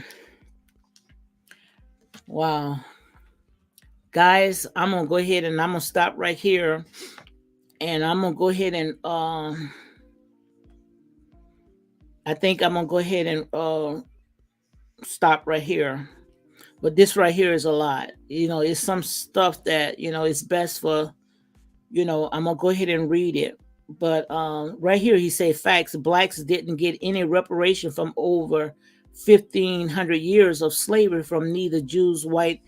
Wow. Guys, I'm going to go ahead and I'm going to stop right here. And I'm going to go ahead and I think I'm going to go ahead and stop right here. But this right here is a lot. It's some stuff that, it's best for, I'm going to go ahead and read it. But right here, he said facts. Blacks didn't get any reparation from over 1,500 years of slavery from neither Jews, white,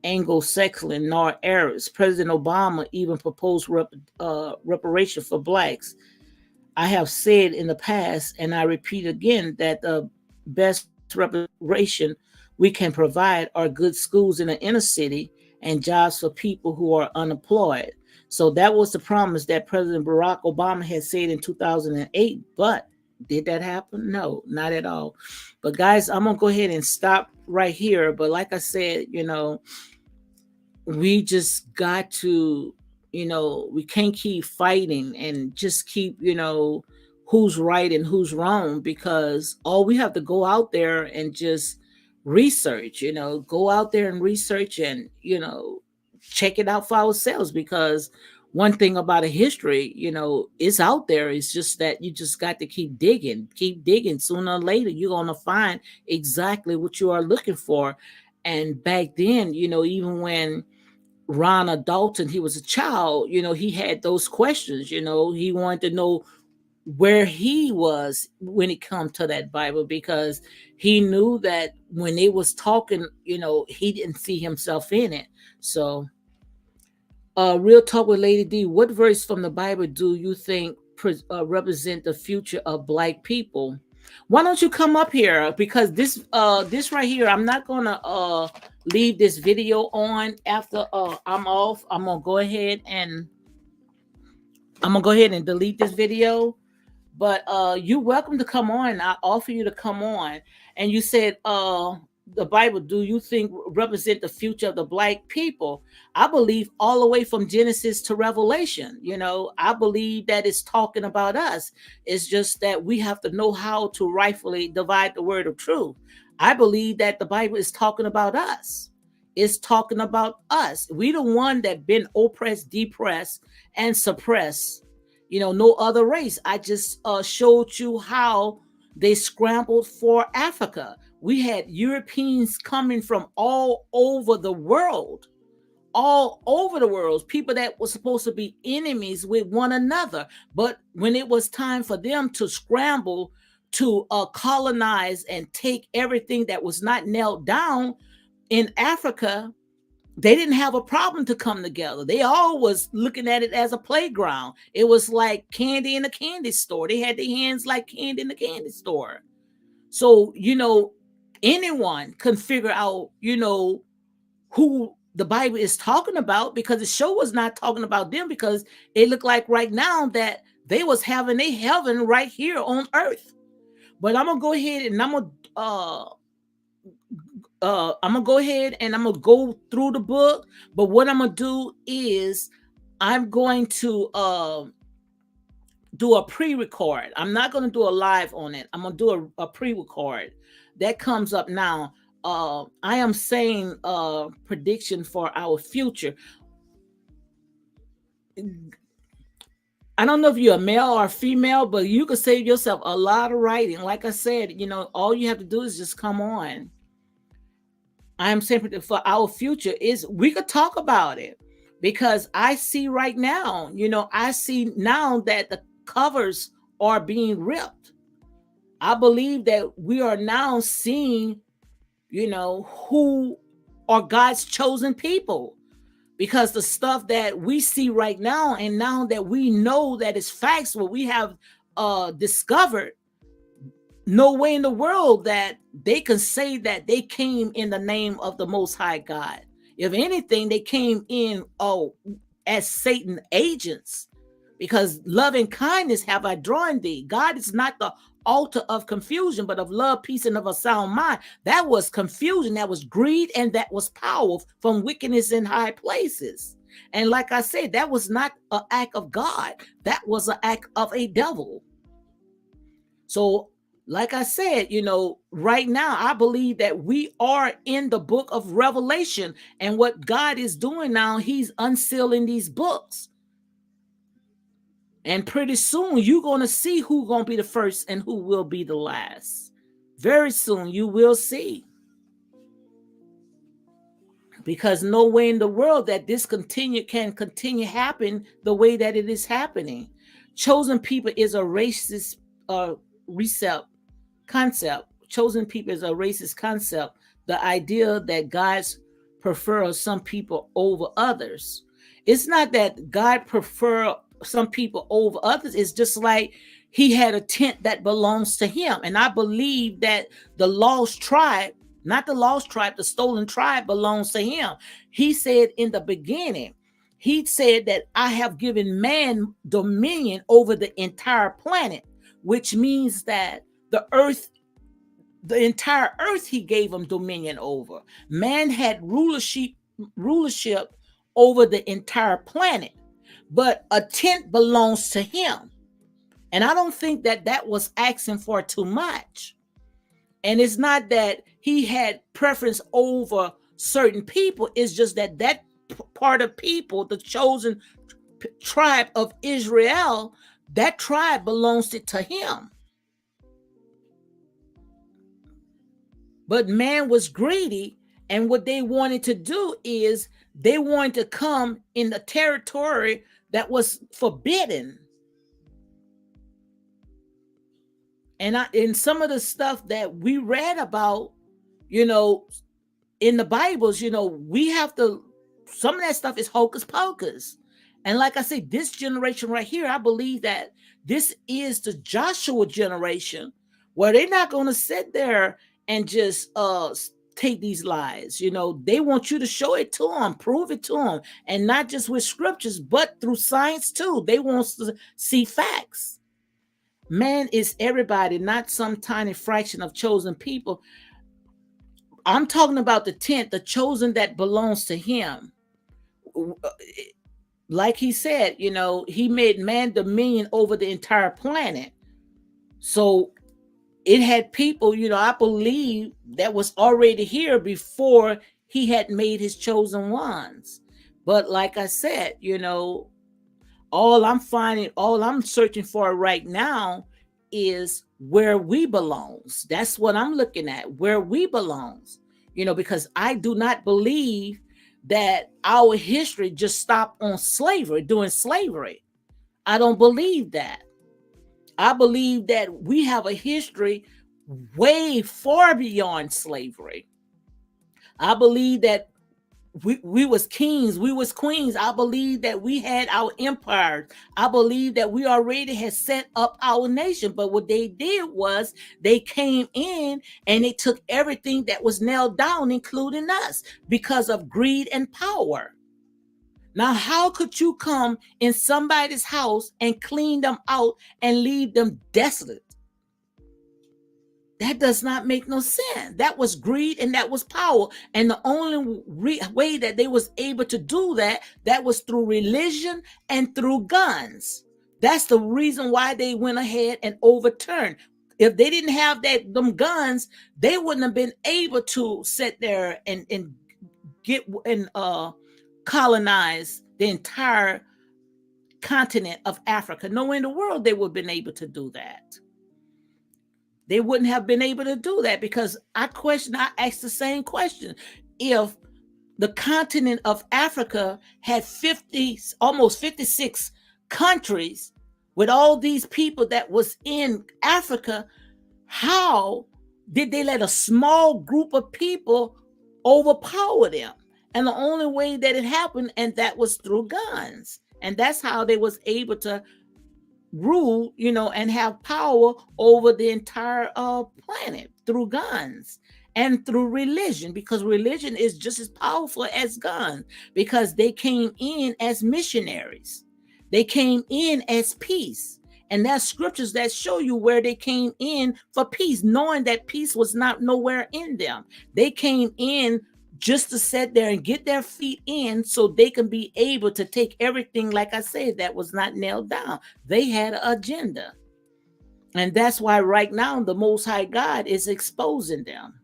Anglo-Saxon, nor Arabs. President Obama even proposed reparation for blacks. I have said in the past, and I repeat again, that the best reparation we can provide are good schools in the inner city and jobs for people who are unemployed. So that was the promise that President Barack Obama had said in 2008. But did that happen? No, not at all. But guys, I'm going to go ahead and stop right here. But like I said, we just got to, we can't keep fighting and just keep, who's right and who's wrong, because all we have to go out there and just research, go out there and research and, check it out for ourselves. Because one thing about a history, it's out there. It's just that you just got to keep digging, keep digging. Sooner or later, you're going to find exactly what you are looking for. And back then, even when Ronald Dalton, he was a child, he had those questions, he wanted to know where he was when it come to that Bible, because he knew that when they was talking, he didn't see himself in it. So real talk with Lady D, what verse from the Bible do you think represent the future of black people? Why don't you come up here? Because this right here, I'm not gonna leave this video on after I'm off. I'm gonna go ahead and delete this video. But you're welcome to come on. I offer you to come on. And you said the Bible, do you think represent the future of the black people? I believe all the way from Genesis to Revelation. I believe that it's talking about us. It's just that we have to know how to rightfully divide the word of truth. I believe that the Bible is talking about us. It's talking about us. We the one that been oppressed, depressed, and suppressed. No other race. I just showed you how they scrambled for Africa. We had Europeans coming from all over the world, people that were supposed to be enemies with one another. But when it was time for them to scramble to colonize and take everything that was not nailed down in Africa, they didn't have a problem to come together. They all was looking at it as a playground. It was like candy in a candy store. They had their hands like candy in a candy store. So, anyone can figure out, who the Bible is talking about, because the show was not talking about them, because it looked like right now that they was having a heaven right here on earth. But I'm gonna go ahead and I'm gonna go ahead and I'm gonna go through the book. But what I'm gonna do is I'm going to do a pre-record. I'm not gonna do a live on it. I'm gonna do a pre-record that comes up now. I am saying prediction for our future. I don't know if you're a male or female, but you could save yourself a lot of writing. Like I said, all you have to do is just come on. I am saying for our future is we could talk about it, because I see right now, I see now that the covers are being ripped. I believe that we are now seeing, who are God's chosen people, because the stuff that we see right now, and now that we know that it's facts, what we have discovered, no way in the world that they can say that they came in the name of the Most High God. If anything, they came in as Satan agents, because love and kindness have I drawn thee. God is not the altar of confusion, but of love, peace, and of a sound mind. That was confusion, that was greed, and that was power from wickedness in high places. And like I said, that was not an act of God. That was an act of a devil. So, like I said, right now, I believe that we are in the book of Revelation. And what God is doing now, he's unsealing these books. And pretty soon, you're going to see who's going to be the first and who will be the last. Very soon, you will see. Because no way in the world that this can continue happen the way that it is happening. Chosen people is a racist concept. Chosen people is a racist concept. The idea that God's prefer some people over others. It's not that God prefer some people over others. It's just like he had a tent that belongs to him. And I believe that the lost tribe, not the lost tribe, the stolen tribe belongs to him. He said in the beginning, he said that I have given man dominion over the entire planet, which means that the entire earth, he gave him dominion over. Man had rulership over the entire planet, but a tent belongs to him. And I don't think that was asking for too much. And it's not that he had preference over certain people. It's just that part of people, the chosen tribe of Israel, that tribe belongs to him. But man was greedy, and what they wanted to do is they wanted to come in the territory that was forbidden. And in some of the stuff that we read about, in the Bibles, we have to, some of that stuff is hocus pocus. And like I said, this generation right here, I believe that this is the Joshua generation, where they're not going to sit there and just take these lies. They want you to show it to them, prove it to them, and not just with scriptures, but through science too. They want to see facts. Man is everybody, not some tiny fraction of chosen people. I'm talking about the tent, the chosen that belongs to him. Like he said, he made man dominion over the entire planet. So it had people, I believe, that was already here before he had made his chosen ones. But like I said, all I'm searching for right now is where we belongs. That's what I'm looking at, where we belongs. Because I do not believe that our history just stopped on slavery, doing slavery. I don't believe that. I believe that we have a history way far beyond slavery. I believe that we was kings, we was queens. I believe that we had our empires. I believe that we already had set up our nation. But what they did was they came in and they took everything that was nailed down, including us, because of greed and power. Now, how could you come in somebody's house and clean them out and leave them desolate? That does not make no sense. That was greed and that was power. And the only way that they was able to do that, that was through religion and through guns. That's the reason why they went ahead and overturned. If they didn't have them guns, they wouldn't have been able to sit there and get and colonize the entire continent of Africa. Nowhere in the world they would have been able to do that. They wouldn't have been able to do that, because I asked the same question. If the continent of Africa had almost 56 countries with all these people that was in Africa, how did they let a small group of people overpower them? And the only way that it happened, and that was through guns. And that's how they was able to rule, and have power over the entire planet, through guns and through religion, because religion is just as powerful as guns, because they came in as missionaries. They came in as peace. And there's scriptures that show you where they came in for peace, knowing that peace was not nowhere in them. They came in just to sit there and get their feet in so they can be able to take everything, like I said, that was not nailed down. They had an agenda. And that's why right now the Most High God is exposing them.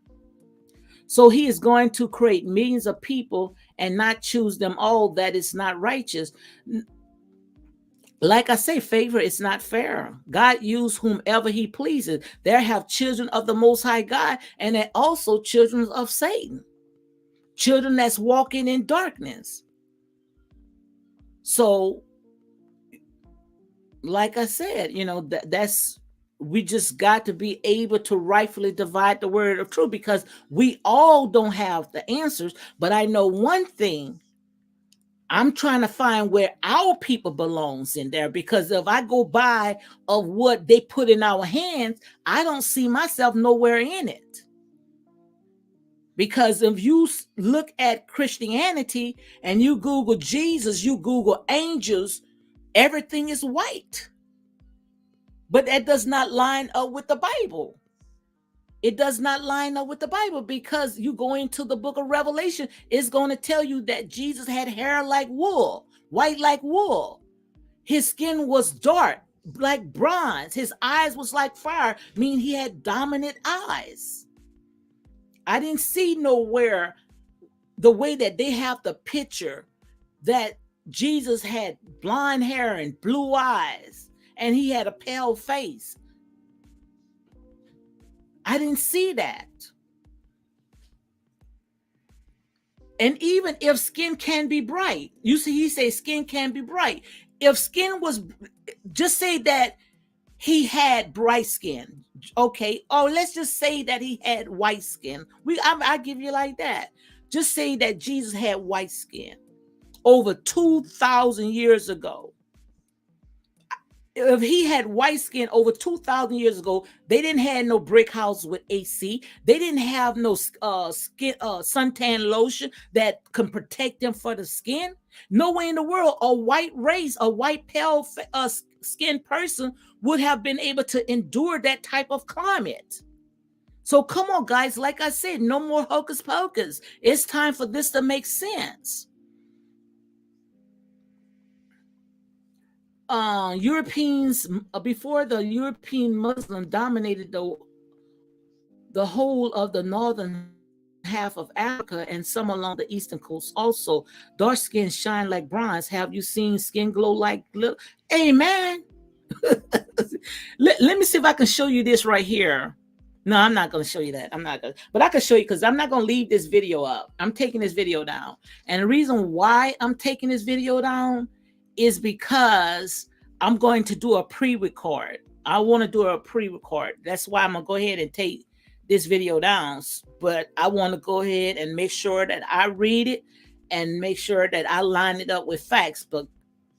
So he is going to create millions of people and not choose them all. That is not righteous. Like I say, favor is not fair. God uses whomever he pleases. There have children of the Most High God, and there also children of Satan. Children that's walking in darkness. So, like I said, that's we just got to be able to rightfully divide the word of truth, because we all don't have the answers. But I know one thing. I'm trying to find where our people belongs in there, because if I go by of what they put in our hands, I don't see myself nowhere in it. Because if you look at Christianity and you Google Jesus, you Google angels, everything is white. But that does not line up with the Bible. It does not line up with the Bible, because you go into the book of Revelation, it's going to tell you that Jesus had hair like wool, white like wool. His skin was dark, like bronze. His eyes was like fire, meaning he had dominant eyes. I didn't see nowhere the way that they have the picture that Jesus had blonde hair and blue eyes and he had a pale face. I didn't see that. And even if skin can be bright, you see, he says skin can be bright. If skin was, just say that he had bright skin. Okay. Oh, let's just say that he had white skin. I give you like that. Just say that Jesus had white skin over 2,000 years ago. If he had white skin over 2,000 years ago, they didn't have no brick house with AC. They didn't have no skin suntan lotion that can protect them for the skin. Nowhere in the world a white race, a white pale skinned person would have been able to endure that type of climate. So come on, guys. Like I said, no more hocus pocus. It's time for this to make sense. Europeans, before the European Muslim dominated the whole of the northern half of Africa and some along the eastern coast also, dark skin shine like bronze. Have you seen skin glow like little? Amen. Let me see if I can show you this right here. No, I'm not going to show you that. I'm not going to, but I can show you because I'm not going to leave this video up. I'm taking this video down. And the reason why I'm taking this video down is because I'm going to do a pre-record. I want to do a pre-record. That's why I'm going to go ahead and take this video down. But I want to go ahead and make sure that I read it and make sure that I line it up with facts. But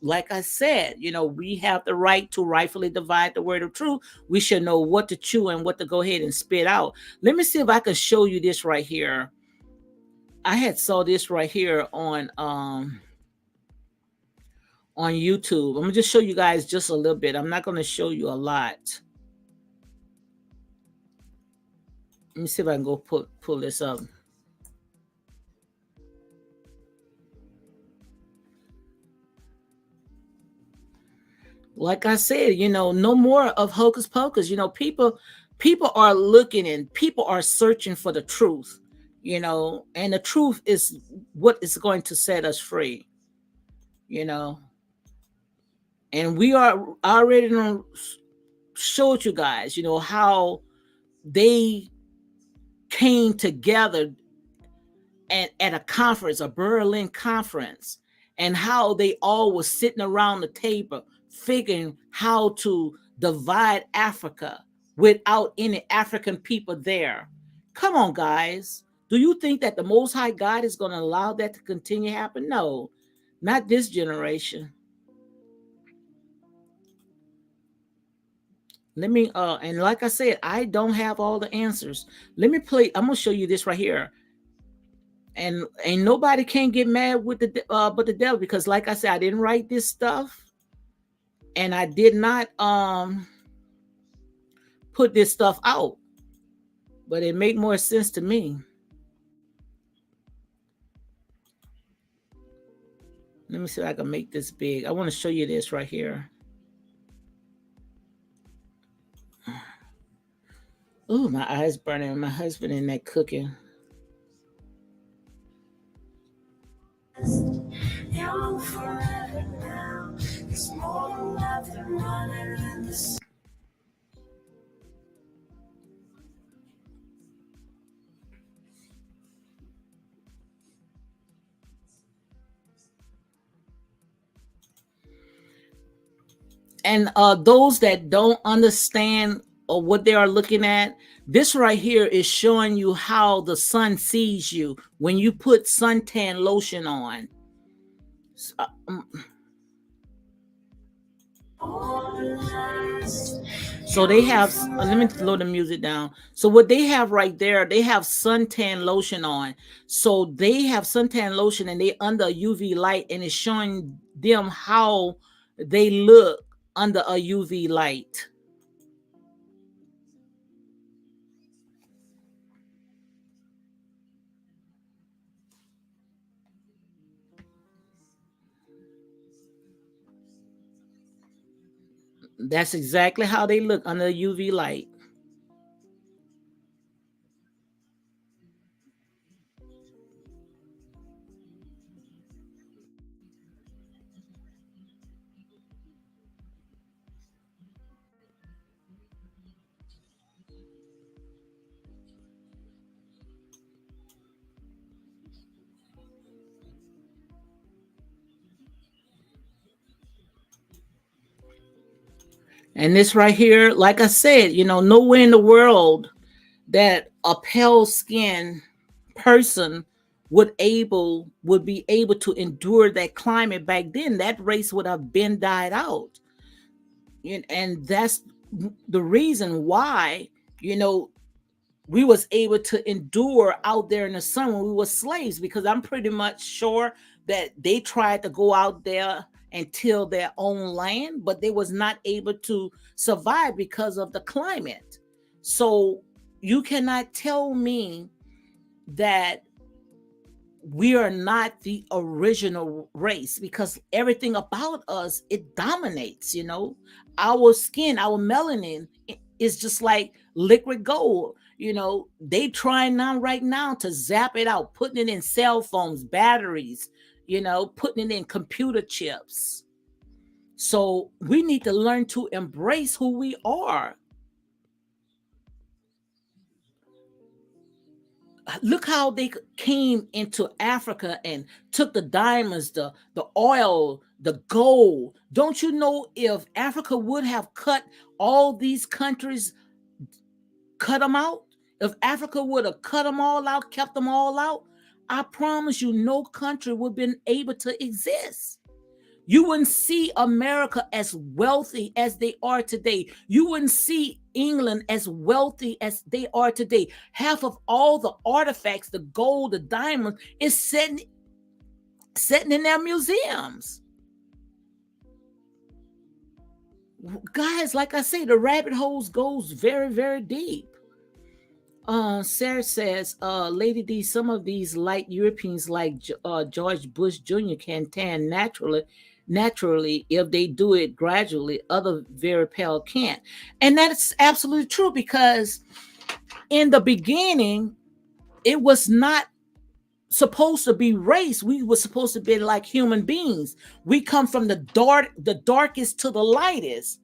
like I said, we have the right to rightfully divide the word of truth. We should know what to chew and what to go ahead and spit out. Let me see if I can show you this right here. I had saw this right here on YouTube. I'm gonna just show you guys just a little bit. I'm not gonna show you a lot. Let me see if I can go pull this up. Like I said, no more of hocus pocus. People are looking and people are searching for the truth, and the truth is what is going to set us free, and we are already showed you guys, how they came together at a conference, a Berlin conference, and how they all were sitting around the table figuring how to divide Africa without any African people there. Come on, guys. Do you think that the Most High God is going to allow that to continue to happen? No, not this generation. Let me and like I said, I don't have all the answers. Let me play. I'm gonna show you this right here. And nobody can get mad with but the devil, because like I said, I didn't write this stuff, and I did not put this stuff out, but it made more sense to me. Let me see if I can make this big. I want to show you this right here. Oh, my eyes burning. My husband in there cooking. And those that don't understand or what they are looking at, this right here is showing you how the sun sees you when you put suntan lotion on. So they have, let me load the music down. So what they have right there, they have suntan lotion on. So they have suntan lotion and they under a UV light, and it's showing them how they look under a UV light. That's exactly how they look under a UV light. And this right here, like I said, nowhere in the world that a pale skinned person would be able to endure that climate back then. That race would have been died out. And that's the reason why, we was able to endure out there in the sun when we were slaves, because I'm pretty much sure that they tried to go out there and till their own land, but they was not able to survive because of the climate. So you cannot tell me that we are not the original race, because everything about us, it dominates. Our skin, our melanin is just like liquid gold. They trying now right now to zap it out, putting it in cell phones, batteries, putting it in computer chips. So we need to learn to embrace who we are. Look how they came into Africa and took the diamonds, the oil, the gold. Don't you know if Africa would have cut all these countries, cut them out? If Africa would have cut them all out, kept them all out, I promise you, no country would have been able to exist. You wouldn't see America as wealthy as they are today. You wouldn't see England as wealthy as they are today. Half of all the artifacts, the gold, the diamonds, is sitting in their museums. Guys, like I say, the rabbit holes goes very, very deep. Sarah says, Lady D, some of these light Europeans like George Bush Jr. can tan naturally if they do it gradually. Other very pale can't. And that's absolutely true, because in the beginning, it was not supposed to be race. We were supposed to be like human beings. We come from the darkest to the lightest.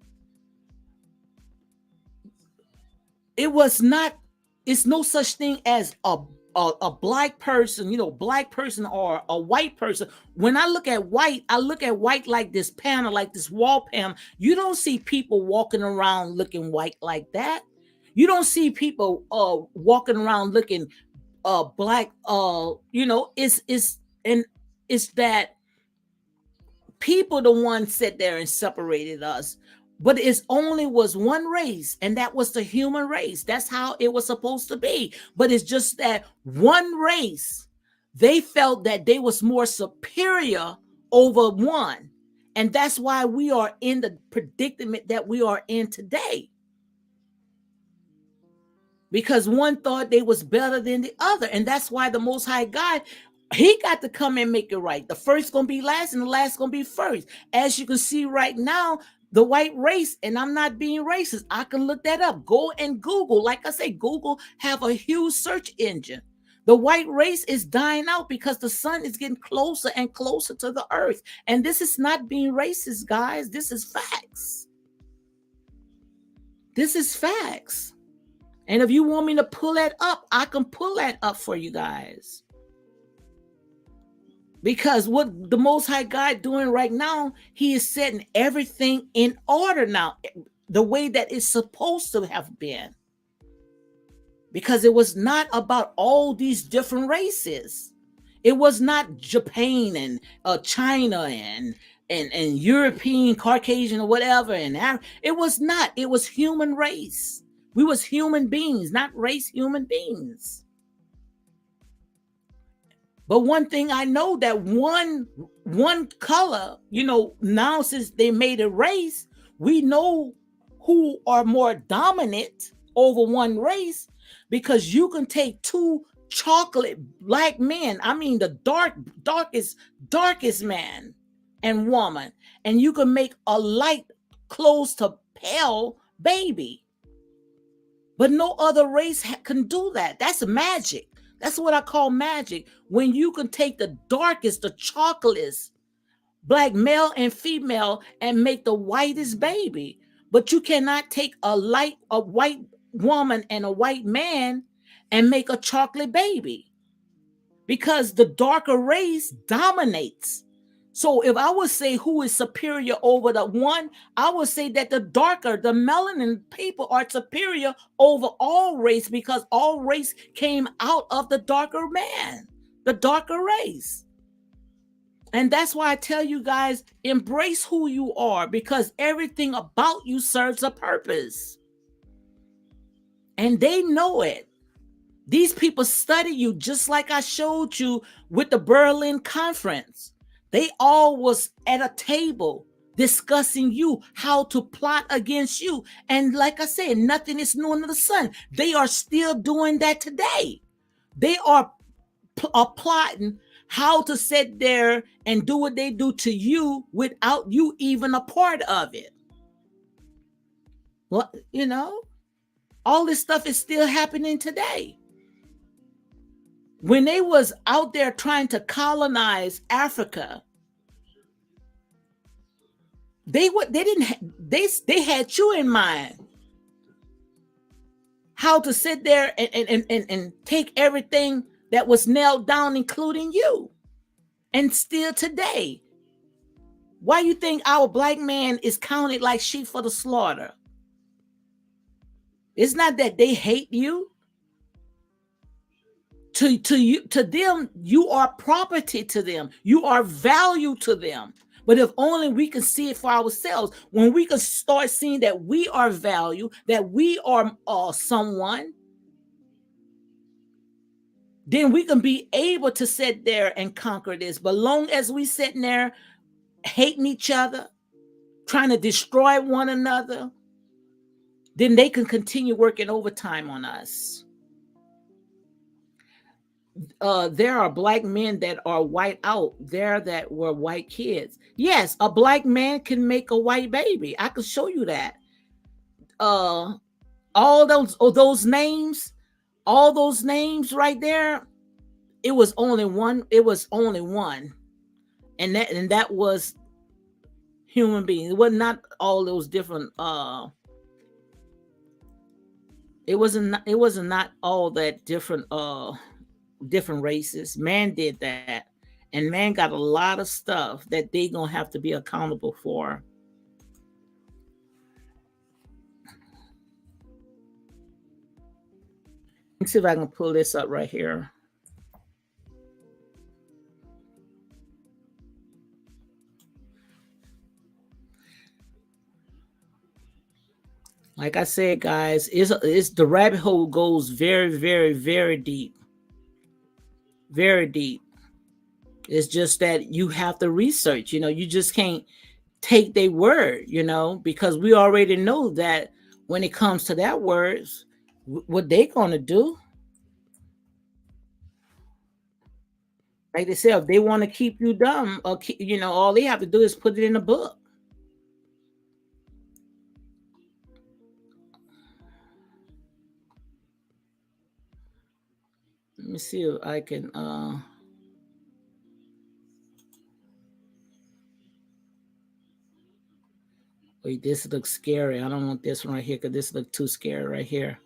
It was not, it's no such thing as a black person, black person or a white person. When I look at white, I look at white like this panel, like this wall panel. You don't see people walking around looking white like that. You don't see people walking around looking black. And it's that people the one sat there and separated us, but it's only was one race, and that was the human race. That's how it was supposed to be. But it's just that one race, they felt that they was more superior over one, and that's why we are in the predicament that we are in today, because one thought they was better than the other. And that's why the Most High God, he got to come and make it right. The first gonna be last and the last gonna be first. As you can see right now, the white race, and I'm not being racist, I can look that up. Go and Google. Like I say, Google have a huge search engine. The white race is dying out because the sun is getting closer and closer to the earth. And this is not being racist, guys. This is facts. This is facts. And if you want me to pull that up, I can pull that up for you guys. Because what the Most High God doing right now, he is setting everything in order now, the way that it's supposed to have been. Because it was not about all these different races. It was not Japan and China and European, Caucasian, or whatever. And it was not. It was human race. We was human beings, not race human beings. But one thing I know, that one color, now since they made a race, we know who are more dominant over one race, because you can take two chocolate black men, I mean the darkest man and woman, and you can make a light close to pale baby. But no other race can do that. That's magic. That's what I call magic. When you can take the darkest, the chocolatest, black male and female, and make the whitest baby. But you cannot take a white woman and a white man and make a chocolate baby, because the darker race dominates. So if I would say who is superior over the one, I would say that the melanin people are superior over all race, because all race came out of the darker man, the darker race. And that's why I tell you guys, embrace who you are, because everything about you serves a purpose. And they know it. These people study you, just like I showed you with the Berlin Conference. They all was at a table discussing you, how to plot against you. And like I said, nothing is new under the sun. They are still doing that today. They are plotting how to sit there and do what they do to you without you even a part of it. Well, all this stuff is still happening today. When they was out there trying to colonize Africa, They didn't they had you in mind, how to sit there and take everything that was nailed down, including you. And still today, why you think our black man is counted like sheep for the slaughter? It's not that they hate you. To them, you are property to them. You are value to them. But if only we can see it for ourselves, when we can start seeing that we are value, that we are someone, then we can be able to sit there and conquer this. But long as we sitting there hating each other, trying to destroy one another, then they can continue working overtime on us. There are black men that are white out there that were white kids. Yes, a black man can make a white baby. I can show you that. Uh, all those names right there. It was only one. It was only one, and that was human beings. It was not all those different. It wasn't not all that different. Different races. Man did that, and man got a lot of stuff that they gonna have to be accountable for. Let me see if I can pull this up right here. Like I said, guys, it's the rabbit hole goes very, very, very deep. Very deep. It's just that you have to research, you just can't take their word, because we already know that when it comes to that words, what they gonna do, like they said, if they want to keep you dumb, or all they have to do is put it in a book. Let me see if I can wait, this looks scary. I don't want this one right here because this looks too scary right here.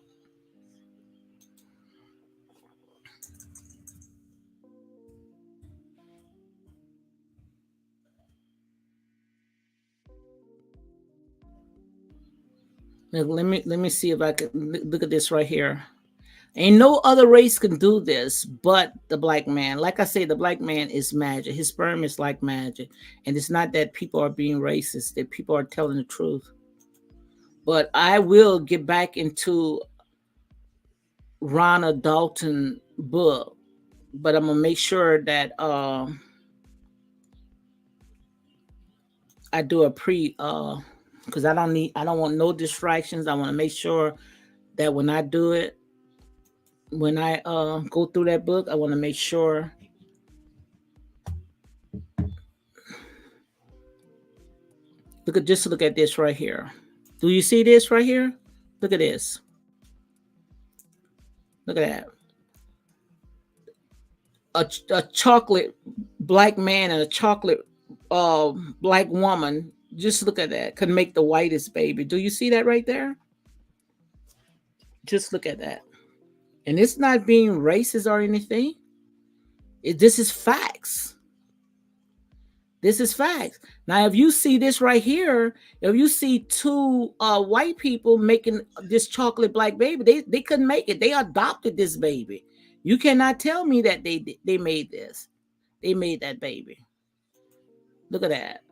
Let me see if I can look at this right here. Ain't no other race can do this but the black man. Like I say, the black man is magic. His sperm is like magic. And it's not that people are being racist, that people are telling the truth. But I will get back into Ronna Dalton book, but I'm gonna make sure that I do a pre because I don't want no distractions. I want to make sure that when I do it, when I go through that book, I want to make sure. Look at this right here. Do you see this right here? Look at this. Look at that. A chocolate black man and a chocolate black woman. Just look at that. Could make the whitest baby. Do you see that right there? Just look at that. And it's not being racist or anything. This is facts. This is facts. Now, if you see this right here, if you see two white people making this chocolate black baby, they couldn't make it. They adopted this baby. You cannot tell me that they made this. They made that baby. Look at that.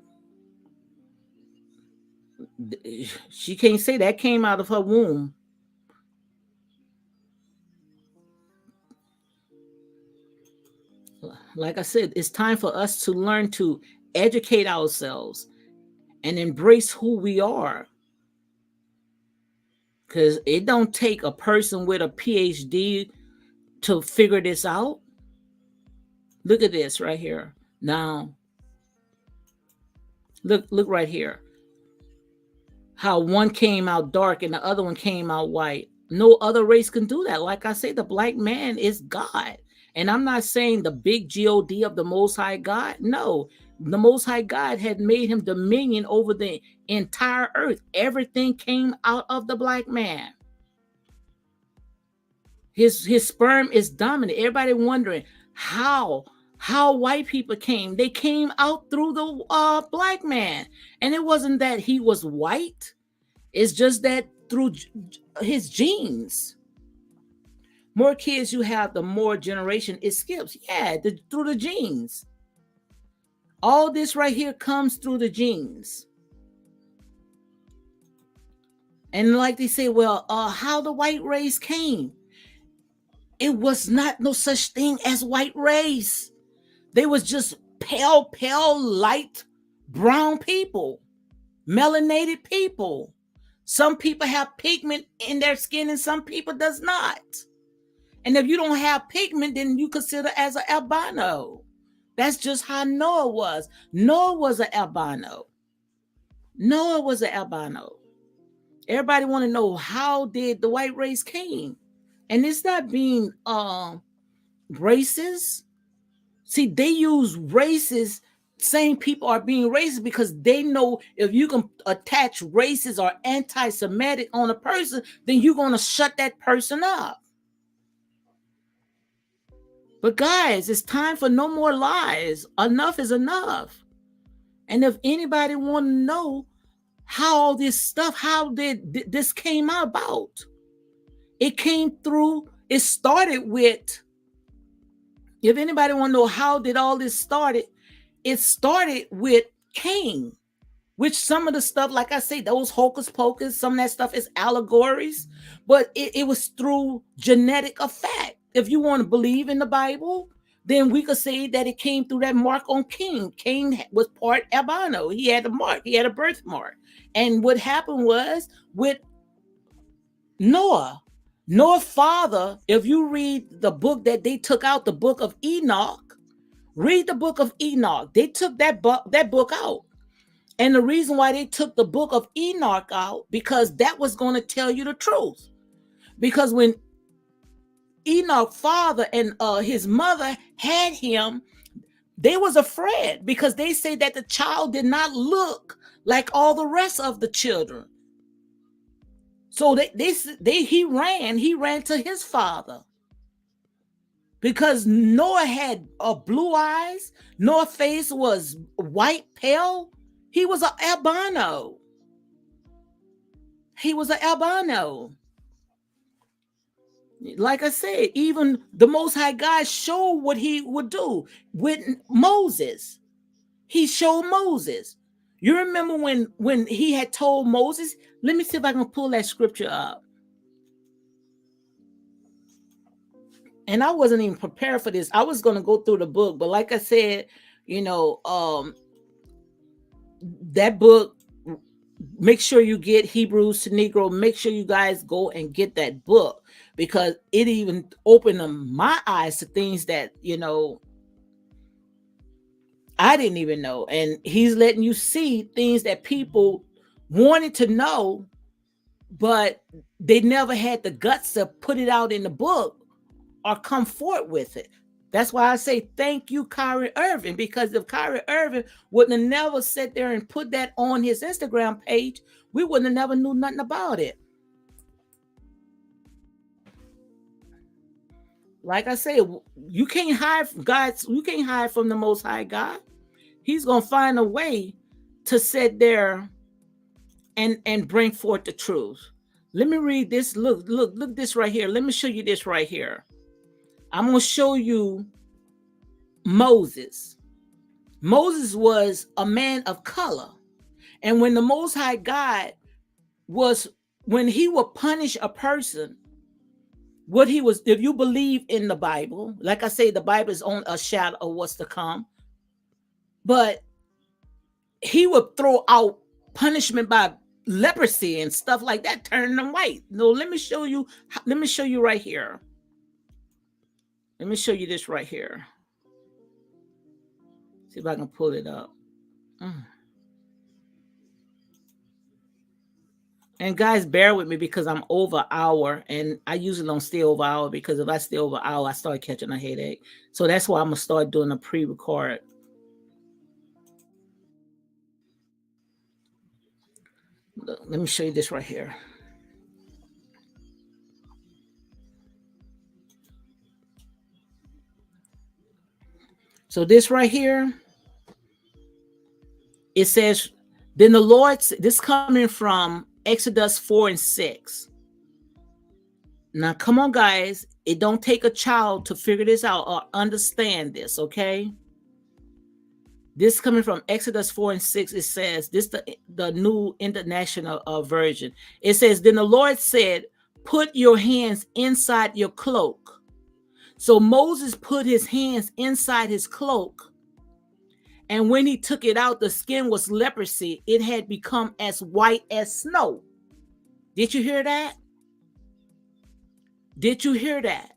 She can't say that came out of her womb. Like I said, it's time for us to learn to educate ourselves and embrace who we are. Because it don't take a person with a PhD to figure this out. Look at this right here. Now, look right here. How one came out dark and the other one came out white. No other race can do that. Like I say, the black man is God. And I'm not saying the big God of the Most High God. No, the Most High God had made him dominion over the entire earth. Everything came out of the black man. His sperm is dominant. Everybody wondering how white people came. They came out through the black man, and it wasn't that he was white. It's just that through his genes. More kids you have, the more generation it skips. Yeah, through the genes. All this right here comes through the genes. And like they say, well, how the white race came. It was not no such thing as white race. They was just pale, light brown people, melanated people. Some people have pigment in their skin and some people does not. And if you don't have pigment, then you consider as an albino. That's just how Noah was. Noah was an albino. Noah was an albino. Everybody want to know, how did the white race came? And it's not being racist. See, they use races. Same people are being racist because they know if you can attach racist or anti-Semitic on a person, then you're going to shut that person up. But guys, it's time for no more lies. Enough is enough. And if anybody want to know how all this stuff, how did this came about? It came through, it started with, if anybody want to know how did all this started, it started with Cain, which some of the stuff, like I say, those hocus pocus, some of that stuff is allegories, but it was through genetic effect. If you want to believe in the Bible, then we could say that it came through that mark on Cain. Cain was part albino. He had a mark. He had a birthmark. And what happened was with Noah's father, if you read the book that they took out, the book of Enoch, read the book of Enoch. They took that book out. And the reason why they took the book of Enoch out, because that was going to tell you the truth. Because when Enoch's father and his mother had him, they was afraid because they say that the child did not look like all the rest of the children. So he ran to his father. Because Noah had blue eyes, Noah's face was white, pale. He was an albino. He was an albino. Like I said, even the Most High God showed what he would do with Moses. He showed Moses. You remember when he had told Moses, let me see if I can pull that scripture up. And I wasn't even prepared for this. I was going to go through the book, but like I said, that book, make sure you get Hebrews to Negro. Make sure you guys go and get that book, because it even opened my eyes to things that, I didn't even know. And he's letting you see things that people wanted to know, but they never had the guts to put it out in the book or come forward with it. That's why I say thank you, Kyrie Irving, because if Kyrie Irving wouldn't have never sat there and put that on his Instagram page, we wouldn't have never knew nothing about it. Like I say, you can't hide from God. You can't hide from the Most High God. He's going to find a way to sit there and bring forth the truth. Let me read this. Look this right here. Let me show you this right here. I'm going to show you Moses. Moses was a man of color. And when the Most High God when he would punish a person, what he was, if you believe in the Bible, like I say, the Bible is on a shadow of what's to come, but he would throw out punishment by leprosy and stuff like that, turning them white. No, let me show you right here. Let me show you this right here. See if I can pull it up. And guys, bear with me because I'm over an hour, and I usually don't stay over an hour because if I stay over an hour, I start catching a headache. So that's why I'm gonna start doing a pre-record. Let me show you this right here. So this right here, it says, then the Lord, this coming from Exodus 4 and 6. Now, come on, guys. It don't take a child to figure this out or understand this, okay? This coming from Exodus 4 and 6. It says, this the new international version. It says, then the Lord said, put your hands inside your cloak. So Moses put his hands inside his cloak. And when he took it out, the skin was leprosy. It had become as white as snow. Did you hear that? Did you hear that?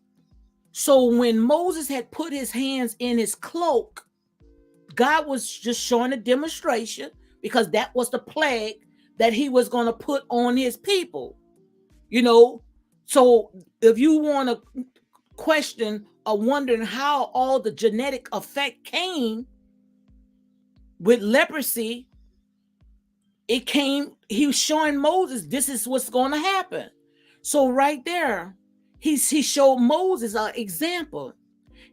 So when Moses had put his hands in his cloak, God was just showing a demonstration because that was the plague that he was going to put on his people. You know, so if you want to question or wondering how all the genetic effect came with leprosy, it came, he was showing Moses this is what's going to happen. So right there, he showed Moses an example.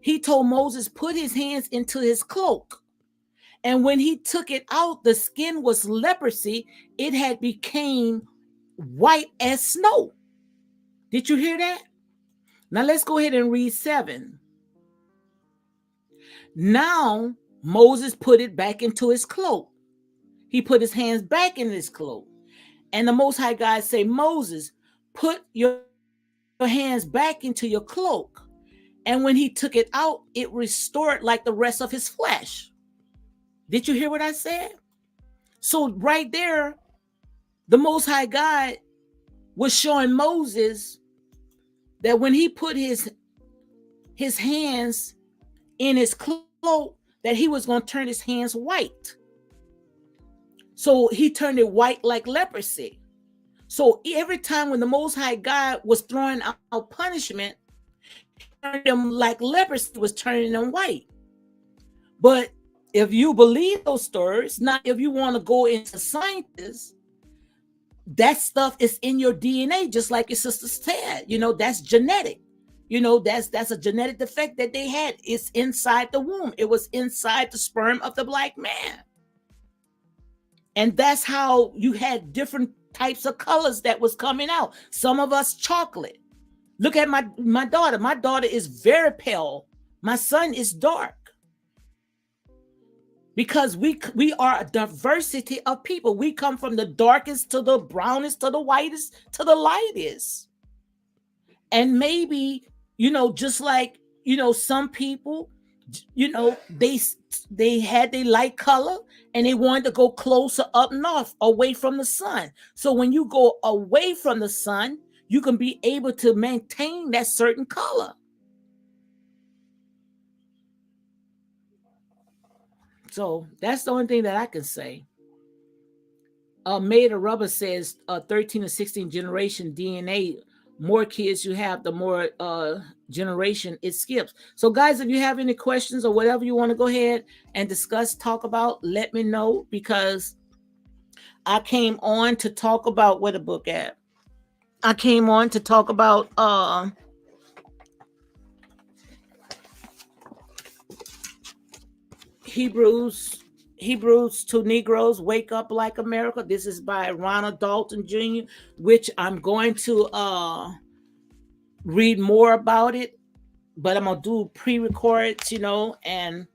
He told Moses put his hands into his cloak. And when he took it out, the skin was leprosy. It had became white as snow. Did you hear that? Now let's go ahead and read 7. Now Moses put it back into his cloak. He put his hands back in his cloak. And the Most High God say, Moses, put your hands back into your cloak. And when he took it out, it restored like the rest of his flesh. Did you hear what I said? So right there, the Most High God was showing Moses that when he put his hands in his cloak, that he was going to turn his hands white. So he turned it white like leprosy. So every time when the Most High God was throwing out punishment, he turned them like leprosy was turning them white. But if you believe those stories, not if you want to go into scientists, that stuff is in your DNA, just like your sister said. You know, that's genetic. You know, that's a genetic defect that they had. It's inside the womb. It was inside the sperm of the black man. And that's how you had different types of colors that was coming out. Some of us chocolate. Look at my daughter. My daughter is very pale. My son is dark. Because we are a diversity of people. We come from the darkest to the brownest to the whitest to the lightest. And maybe, you know, just like, you know, some people, you know, they had their light color and they wanted to go closer up north away from the sun. So when you go away from the sun, you can be able to maintain that certain color. So that's the only thing that I can say. Made of Rubber says 13 to 16 generation DNA. More kids you have, the more generation it skips. So guys, if you have any questions or whatever you want to go ahead and discuss, talk about, let me know, because I came on to talk about where the book at. I came on to talk about Hebrews to Negroes, Wake Up Like America. This is by Ronald Dalton Jr., which I'm going to read more about it, but I'm going to do pre-records, you know, and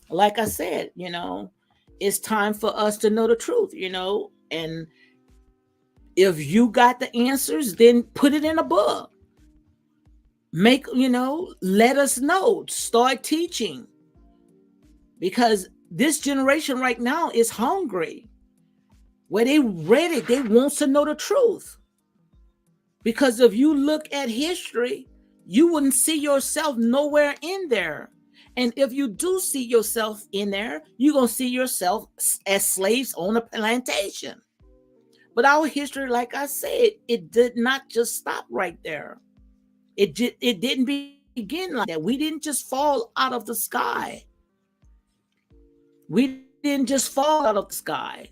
like I said, you know, it's time for us to know the truth, you know, and if you got the answers, then put it in a book. Make, you know, let us know, start teaching, because this generation right now is hungry. Where they ready, they want to know the truth. Because if you look at history, you wouldn't see yourself nowhere in there. And if you do see yourself in there, you're going to see yourself as slaves on a plantation. But our history, like I said, it did not just stop right there. It didn't begin like that. We didn't just fall out of the sky. We didn't just fall out of the sky.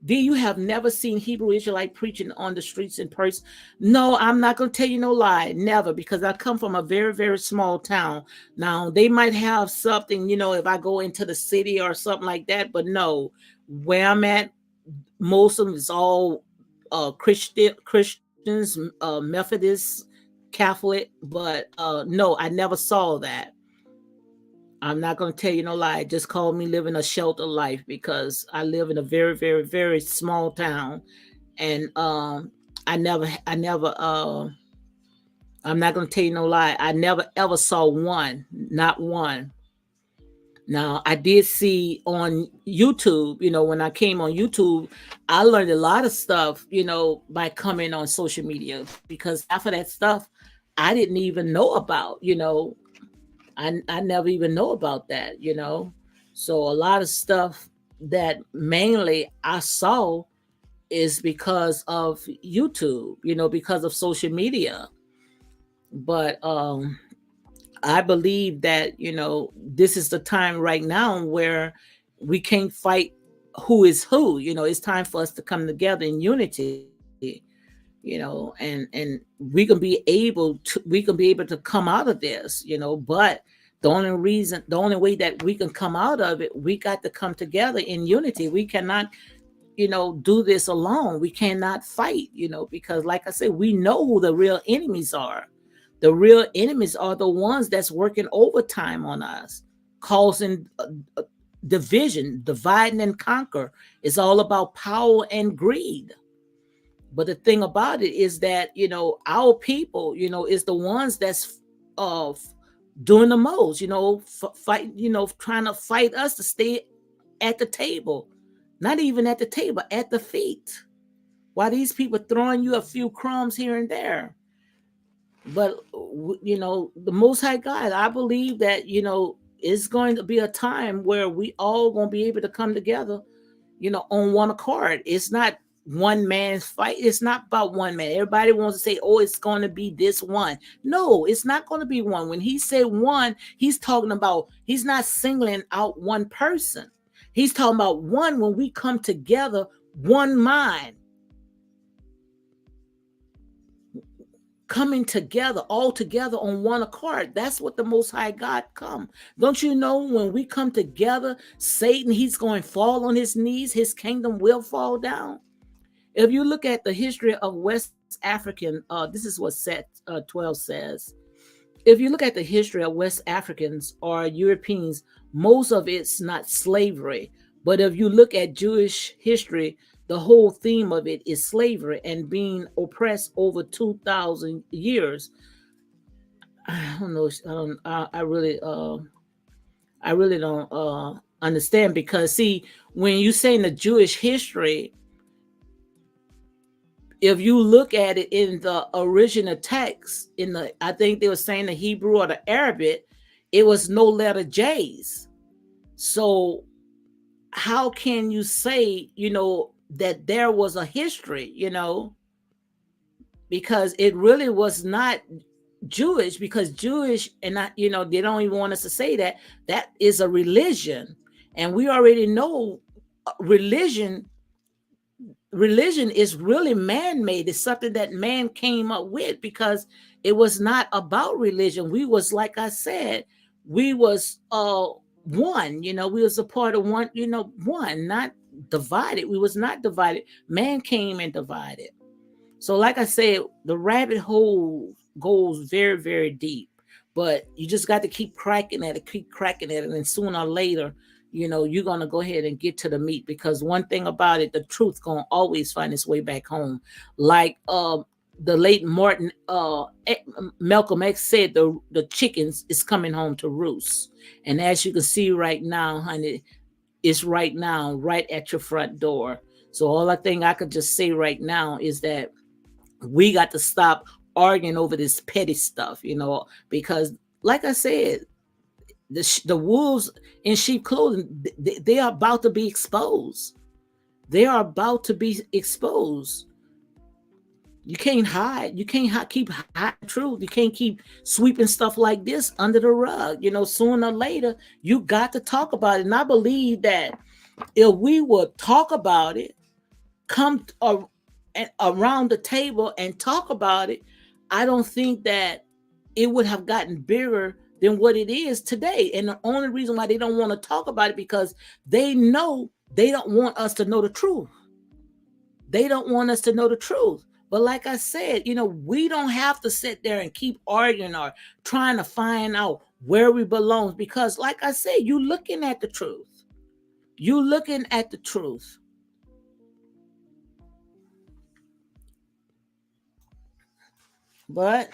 D, you have never seen Hebrew Israelite preaching on the streets in person. No, I'm not going to tell you no lie. Never, because I come from a very, very small town. Now, they might have something, if I go into the city or something like that, but no, where I'm at, most of them is all Christians, Methodist, Catholic, but no, I never saw that. I'm not going to tell you no lie. Just call me living a shelter life because I live in a very, very, very small town, and I'm not going to tell you no lie. I never ever saw one, not one. Now I did see on YouTube. When I came on YouTube, I learned a lot of stuff. By coming on social media because half of that stuff I didn't even know about. I never even know about that. So a lot of stuff that mainly I saw is because of YouTube, because of social media. But I believe that, this is the time right now where we can't fight who is who. It's time for us to come together in unity, and we can be able to come out of this. But the only way that we can come out of it, we got to come together in unity. We cannot, do this alone. We cannot fight, because like I said, we know who the real enemies are. The real enemies are the ones that's working overtime on us, causing division, dividing and conquer. It's all about power and greed. But the thing about it is that, our people, is the ones that's uh doing the most, fight, trying to fight us to stay at the table. Not even at the table, at the feet. While these people throwing you a few crumbs here and there. But the most high God, I believe that, it's going to be a time where we all gonna be able to come together, on one accord. It's not one man's fight. It's not about one man. Everybody wants to say, oh, it's going to be this one. No, it's not going to be one. When he said one, he's talking about, he's not singling out one person. He's talking about one when we come together, one mind, coming together, all together on one accord. That's what the Most High God come. Don't you know when we come together, Satan, he's going to fall on his knees. His kingdom will fall down. If you look at the history of West African, this is what set 12 says. If you look at the history of West Africans or Europeans, most of it's not slavery. But if you look at Jewish history, the whole theme of it is slavery and being oppressed over 2,000 years. I don't know. I really don't understand, because see, when you say in the Jewish history, if you look at it in the original text, I think they were saying the Hebrew or the Arabic, it was no letter J's. So how can you say, that there was a history, because it really was not Jewish, because Jewish, and not, they don't even want us to say that is a religion. And we already know religion is really man-made. It's something that man came up with, because it was not about religion. We was, like I said, we was one, we was a part of one, one, not divided. We was not divided. Man came and divided. So like I said, the rabbit hole goes very, very deep. But you just got to keep cracking at it, and sooner or later, you're going to go ahead and get to the meat, because one thing about it, the truth going to always find its way back home. Like the late Martin Malcolm X said, the chickens is coming home to roost. And as you can see right now, honey, it's right now, right at your front door. So all I think I could just say right now is that we got to stop arguing over this petty stuff, because like I said, the wolves in sheep clothing, they are about to be exposed. They are about to be exposed. You can't hide. You can't keep hiding the truth. You can't keep sweeping stuff like this under the rug. Sooner or later, you got to talk about it. And I believe that if we would talk about it, come around the table and talk about it, I don't think that it would have gotten bigger than what it is today. And the only reason why they don't want to talk about it because they know they don't want us to know the truth. They don't want us to know the truth. But like I said, we don't have to sit there and keep arguing or trying to find out where we belong because, like I said, you're looking at the truth. You're looking at the truth. But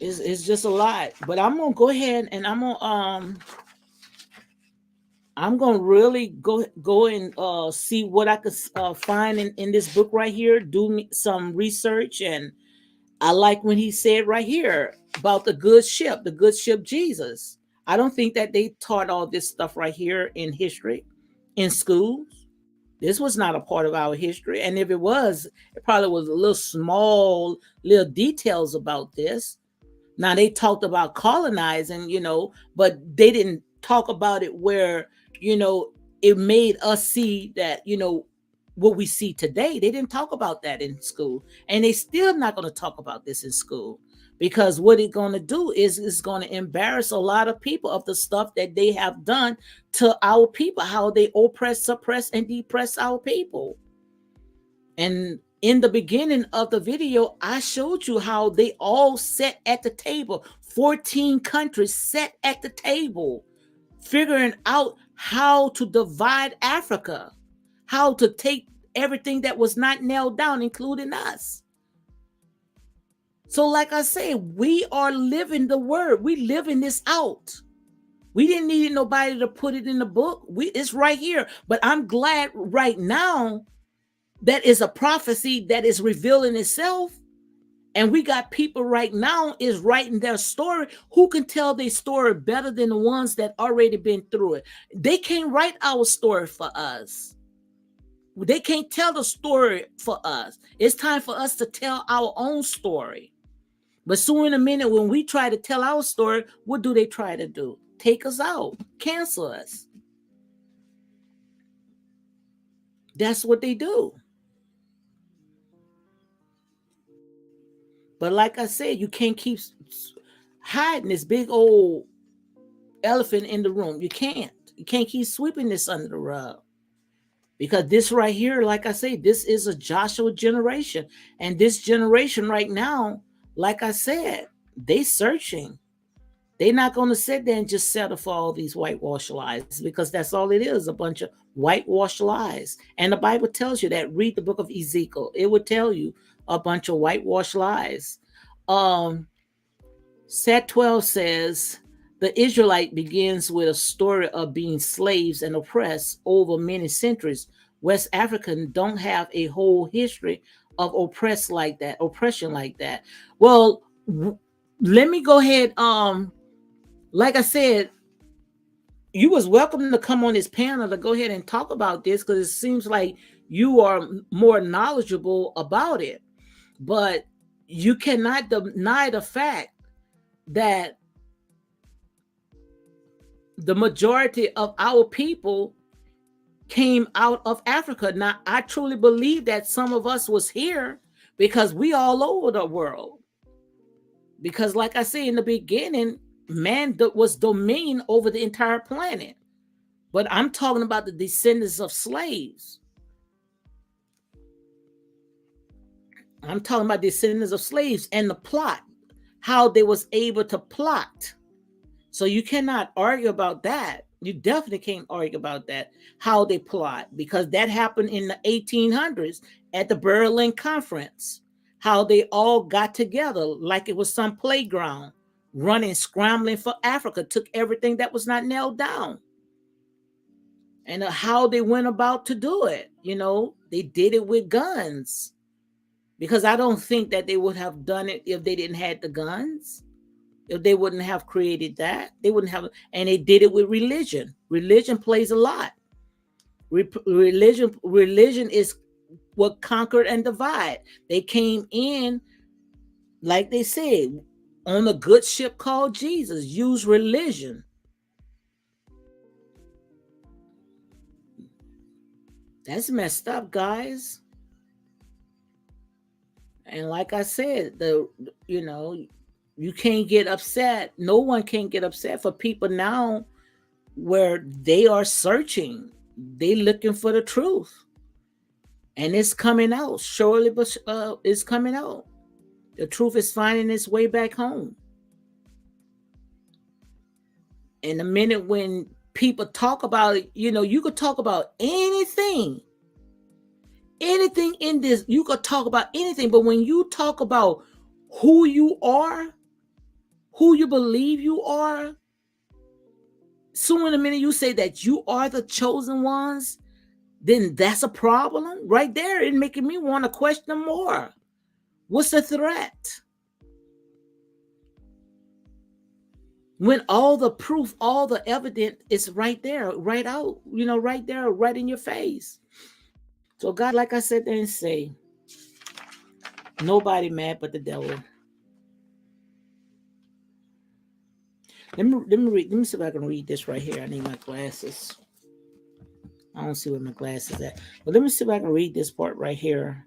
it's just a lot. But I'm gonna go ahead and I'm gonna really go and see what I could find in this book right here. Do some research, and I like when he said right here about the good ship Jesus. I don't think that they taught all this stuff right here in history, in schools. This was not a part of our history, and if it was, it probably was a little small, little details about this. Now they talked about colonizing, but they didn't talk about it where, you know, it made us see that, what we see today. They didn't talk about that in school. And they still not going to talk about this in school. Because what it's going to do is it's going to embarrass a lot of people of the stuff that they have done to our people, how they oppress, suppress, and depress our people. And in the beginning of the video, I showed you how they all sat at the table. 14 countries sat at the table, figuring out how to divide Africa, how to take everything that was not nailed down, including us. So, like I said, we are living the word. We living this out. We didn't need nobody to put it in the book. It's right here. But I'm glad right now that is a prophecy that is revealing itself. And we got people right now is writing their story who can tell their story better than the ones that already been through it. They can't write our story for us. They can't tell the story for us. It's time for us to tell our own story. But soon in a minute, when we try to tell our story, what do they try to do? Take us out, cancel us. That's what they do. But like I said, you can't keep hiding this big old elephant in the room. You can't. You can't keep sweeping this under the rug. Because this right here, like I say, this is a Joshua generation. And this generation right now, like I said, they searching. They're not going to sit there and just settle for all these whitewash lies because that's all it is, a bunch of whitewash lies. And the Bible tells you that. Read the book of Ezekiel. It would tell you a bunch of whitewash lies. Set 12 says, the Israelite begins with a story of being slaves and oppressed over many centuries. West Africans don't have a whole history of oppression like that. Well, let me go ahead. Like I said, you was welcome to come on this panel to go ahead and talk about this because it seems like you are more knowledgeable about it. But you cannot deny the fact that the majority of our people came out of Africa. Now, I truly believe that some of us was here because we all over the world. Because like I said in the beginning, man was domain over the entire planet. But I'm talking about the descendants of slaves. I'm talking about descendants of slaves and the plot, how they was able to plot. So you cannot argue about that. You definitely can't argue about that, how they plot, because that happened in the 1800s at the Berlin Conference, how they all got together like it was some playground, running, scrambling for Africa, took everything that was not nailed down. And how they went about to do it. They did it with guns. Because I don't think that they would have done it if they didn't have the guns. If they wouldn't have created that, they wouldn't have. And they did it with religion. Religion plays a lot. Religion is what conquered and divide. They came in, like they said, on a good ship called Jesus, use religion. That's messed up, guys. And like I said, you know, you can't get upset. No one can get upset for people now where they are searching. They looking for the truth. And it's coming out. Surely, but it's coming out. The truth is finding its way back home. And the minute when people talk about it, you could talk about anything in this, you could talk about anything. But when you talk about who you are, who you believe you are, soon in a minute you say that you are the chosen ones, then that's a problem right there. It's making me want to question more. What's the threat? When all the proof, all the evidence is right there, right out, right there, right in your face. So God, like I said, didn't say, nobody mad but the devil. Let me read. Let me see if I can read this right here. I need my glasses. I don't see where my glasses at. But let me see if I can read this part right here.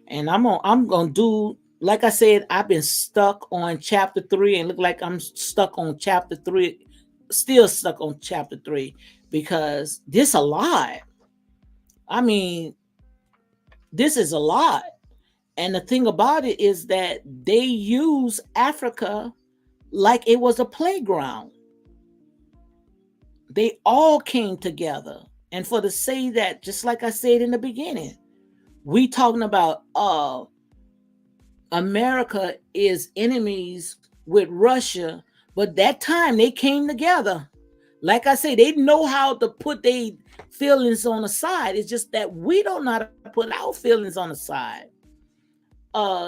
And I'm gonna do, like I said, I've been stuck on chapter 3, and look like I'm stuck on chapter 3, still stuck on chapter 3, because this a lot. I mean, this is a lot. And the thing about it is that they use Africa like it was a playground. They all came together. And for to say that, just like I said in the beginning, we talking about America is enemies with Russia, but that time they came together. Like I say, they know how to put their feelings on the side. It's just that we don't know how to put our feelings on the side.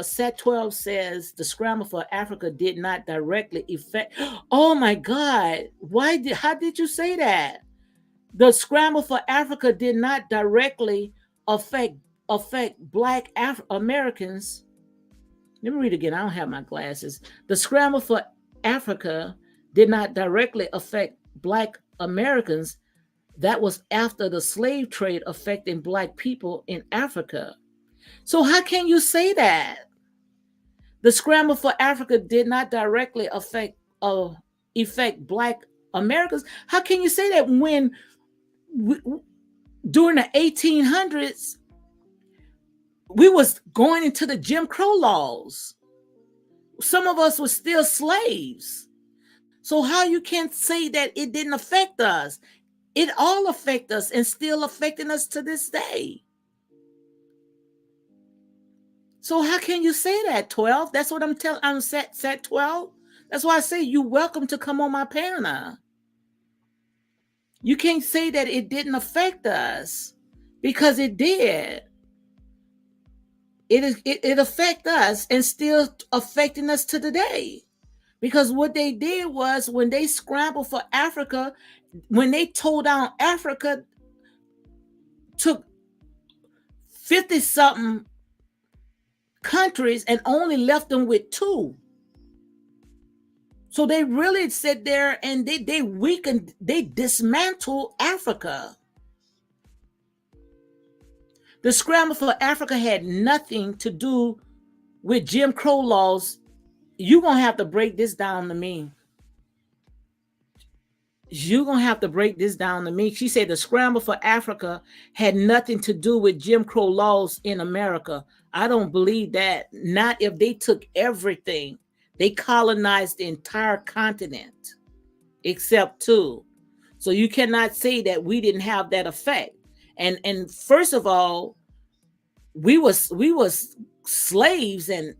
Set 12 says the scramble for Africa did not directly affect. Oh my God! How did you say that? The scramble for Africa did not directly affect Black Americans. Let me read again. I don't have my glasses. The scramble for Africa did not directly affect Black Americans. That was after the slave trade affecting Black people in Africa. So how can you say that? The scramble for Africa did not directly affect Black Americans. How can you say that when during the 1800s we was going into the Jim Crow laws? Some of us were still slaves. So how you can't say that it didn't affect us? It all affect us and still affecting us to this day. So how can you say that, 12? That's what I'm telling. I'm set 12. That's why I say you're welcome to come on my panel. You can't say that it didn't affect us, because it did. It affect us and still affecting us to today. Because what they did was, when they scrambled for Africa, when they tore down Africa, took 50 something countries and only left them with 2. So they really sit there and they weakened, they dismantled Africa. The scramble for Africa had nothing to do with Jim Crow laws. You're going to have to break this down to me. You're going to have to break this down to me. She said the scramble for Africa had nothing to do with Jim Crow laws in America. I don't believe that. Not if they took everything. They colonized the entire continent except 2. So you cannot say that we didn't have that effect. And first of all, we was slaves, and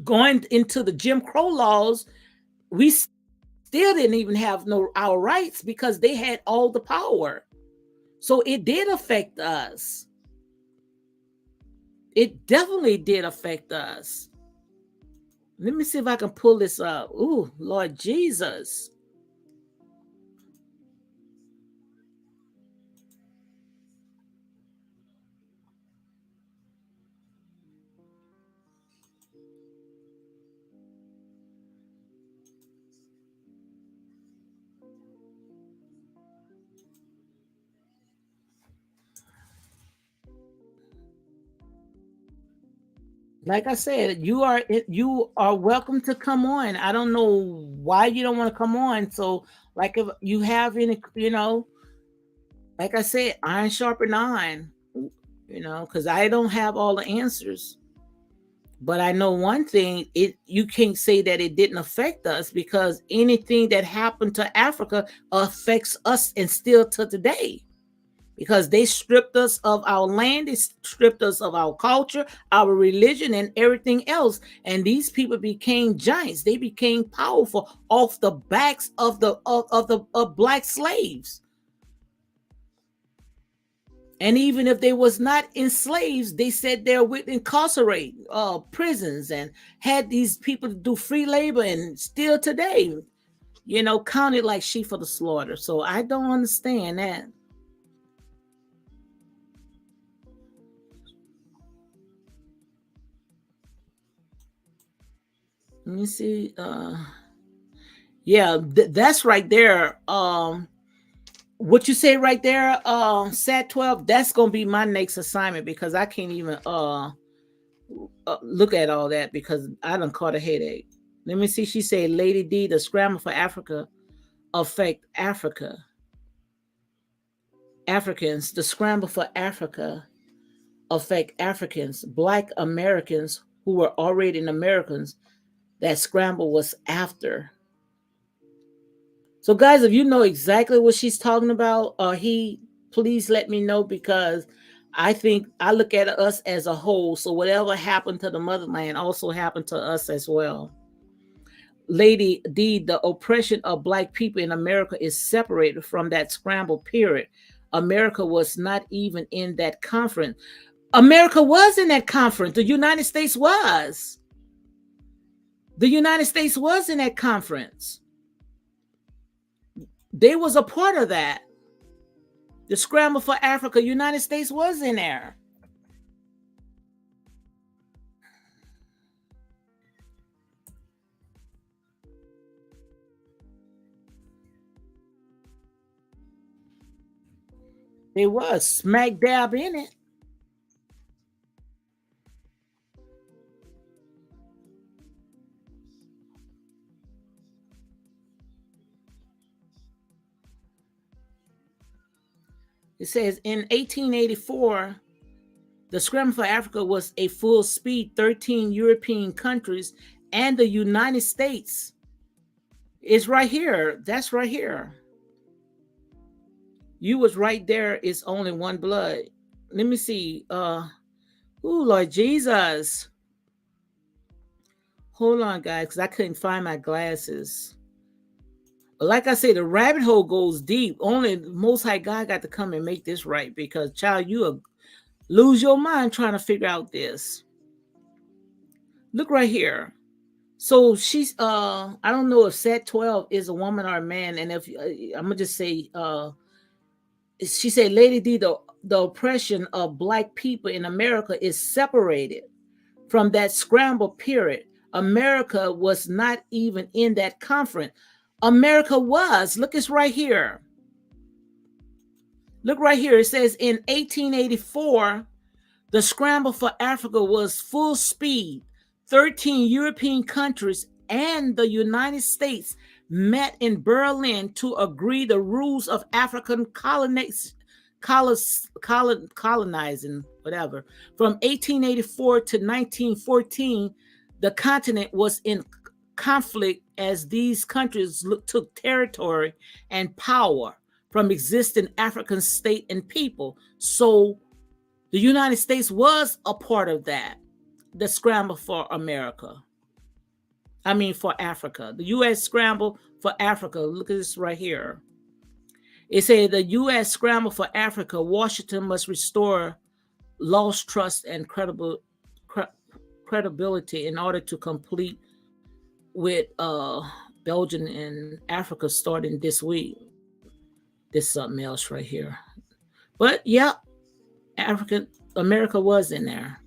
going into the Jim Crow laws, we still didn't even have our rights, because they had all the power. So it did affect us. It definitely did affect us. Let me see if I can pull this up. Ooh, Lord Jesus. Like I said, you are welcome to come on. I don't know why you don't want to come on. So, like, if you have any, like I said, iron sharpen iron. Because I don't have all the answers. But I know one thing: it you can't say that it didn't affect us, because anything that happened to Africa affects us and still to today. Because they stripped us of our land, they stripped us of our culture, our religion, and everything else. And these people became giants. They became powerful off the backs of black slaves. And even if they was not enslaved, they said they would incarcerate prisons and had these people do free labor, and still today, counted like sheep for the slaughter. So I don't understand that. Let me see. Yeah, that's right there. What you say right there, Sat 12, that's gonna be my next assignment, because I can't even look at all that, because I done caught a headache. Let me see. She said, Lady D, the scramble for Africa affect Africans. The scramble for Africa affect Africans, Black Americans who were already in Americans. That scramble was after. So, guys, if you know exactly what she's talking about, or he, please let me know, because I think I look at us as a whole. So, whatever happened to the motherland also happened to us as well. Lady D, the oppression of Black people in America is separated from that scramble period. America was not even in that conference. America was in that conference. The United States was. The United States was in that conference. They was a part of that. The scramble for Africa, United States was in there. They was smack dab in it. It says in 1884, the scramble for Africa was a full speed, 13 European countries and the United States. It's right here. That's right here. You was right there. It's only one blood. Let me see. Lord Jesus. Hold on, guys, because I couldn't find my glasses. But like I say, the rabbit hole goes deep. Only Most High God got to come and make this right, because, child, you will lose your mind trying to figure out this. Look right here. So she's I don't know if Set 12 is a woman or a man, and if I'm gonna just say she said, Lady D, the oppression of Black people in America is separated from that scramble period. America was not even in that conference. America was. Look, it's right here. Look right here. It says in 1884, the scramble for Africa was full speed. 13 European countries and the United States met in Berlin to agree the rules of African colonizing, whatever. From 1884 to 1914, the continent was in conflict as these countries took territory and power from existing African state and people. So the United States was a part of that, the scramble for America. I mean, for Africa. The U.S. scramble for Africa. Look at this right here. It said the U.S. scramble for Africa. Washington must restore lost trust and credibility in order to complete with Belgium and Africa starting this week. This is something else right here. But yeah, African America was in there.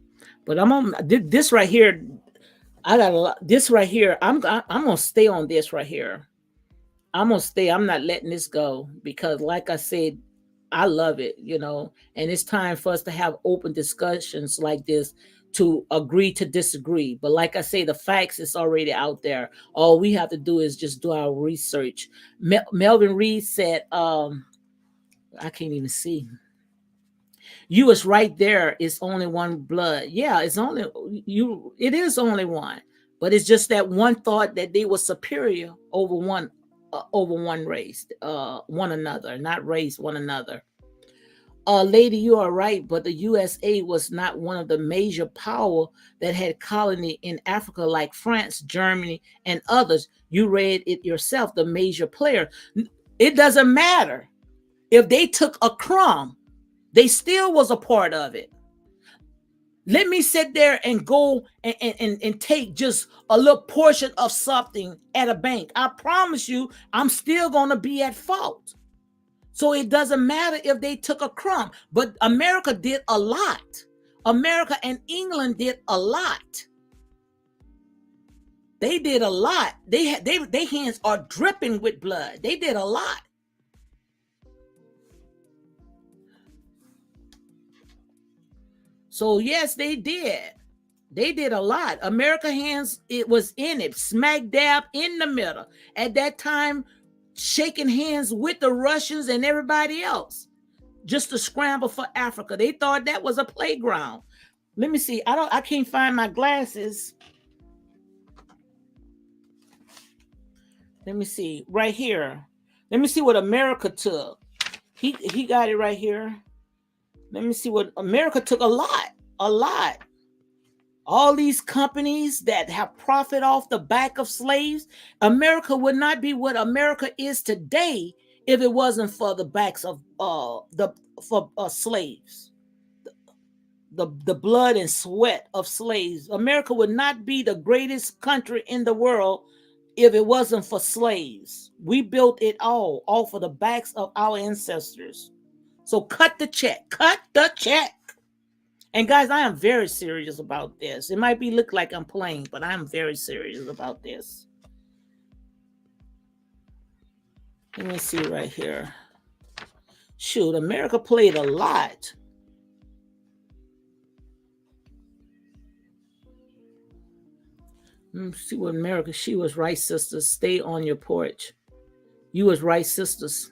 But I'm on this right here. I got a lot. This right here. I'm gonna stay on this right here. I'm gonna stay. I'm not letting this go, because, like I said, I love it. And it's time for us to have open discussions like this to agree to disagree. But like I say, the facts is already out there. All we have to do is just do our research. Melvin Reed said, I can't even see. You was right there. It's only one blood. Yeah, it's only you. It is only one, but it's just that one thought that they were superior over one race, one another, not race, one another. Lady, you are right, but the USA was not one of the major power that had colony in Africa like France, Germany, and others. You read it yourself, the major player. It doesn't matter if they took a crumb, they still was a part of it. Let me sit there and go and take just a little portion of something at a bank. I promise you, I'm still going to be at fault. So it doesn't matter if they took a crumb, but America did a lot. America and England did a lot. They did a lot. Their hands are dripping with blood. They did a lot. So yes, they did. They did a lot. America hands, it was in it, smack dab in the middle. At that time, shaking hands with the Russians and everybody else, just to scramble for Africa. They thought that was a playground. Let me see. I can't find my glasses. Let me see. Right here. Let me see what America took. He got it right here. Let me see what America took. A lot. A lot. All these companies that have profit off the back of slaves, America would not be what America is today if it wasn't for the backs of slaves, the blood and sweat of slaves. America would not be the greatest country in the world if it wasn't for slaves. We built it all off of the backs of our ancestors. So cut the check. Cut the check. And guys, I am very serious about this. It might look like I'm playing, but I'm very serious about this. Let me see right here. Shoot, America played a lot. Let me see what America. She was right, sisters. Stay on your porch. You was right, sisters.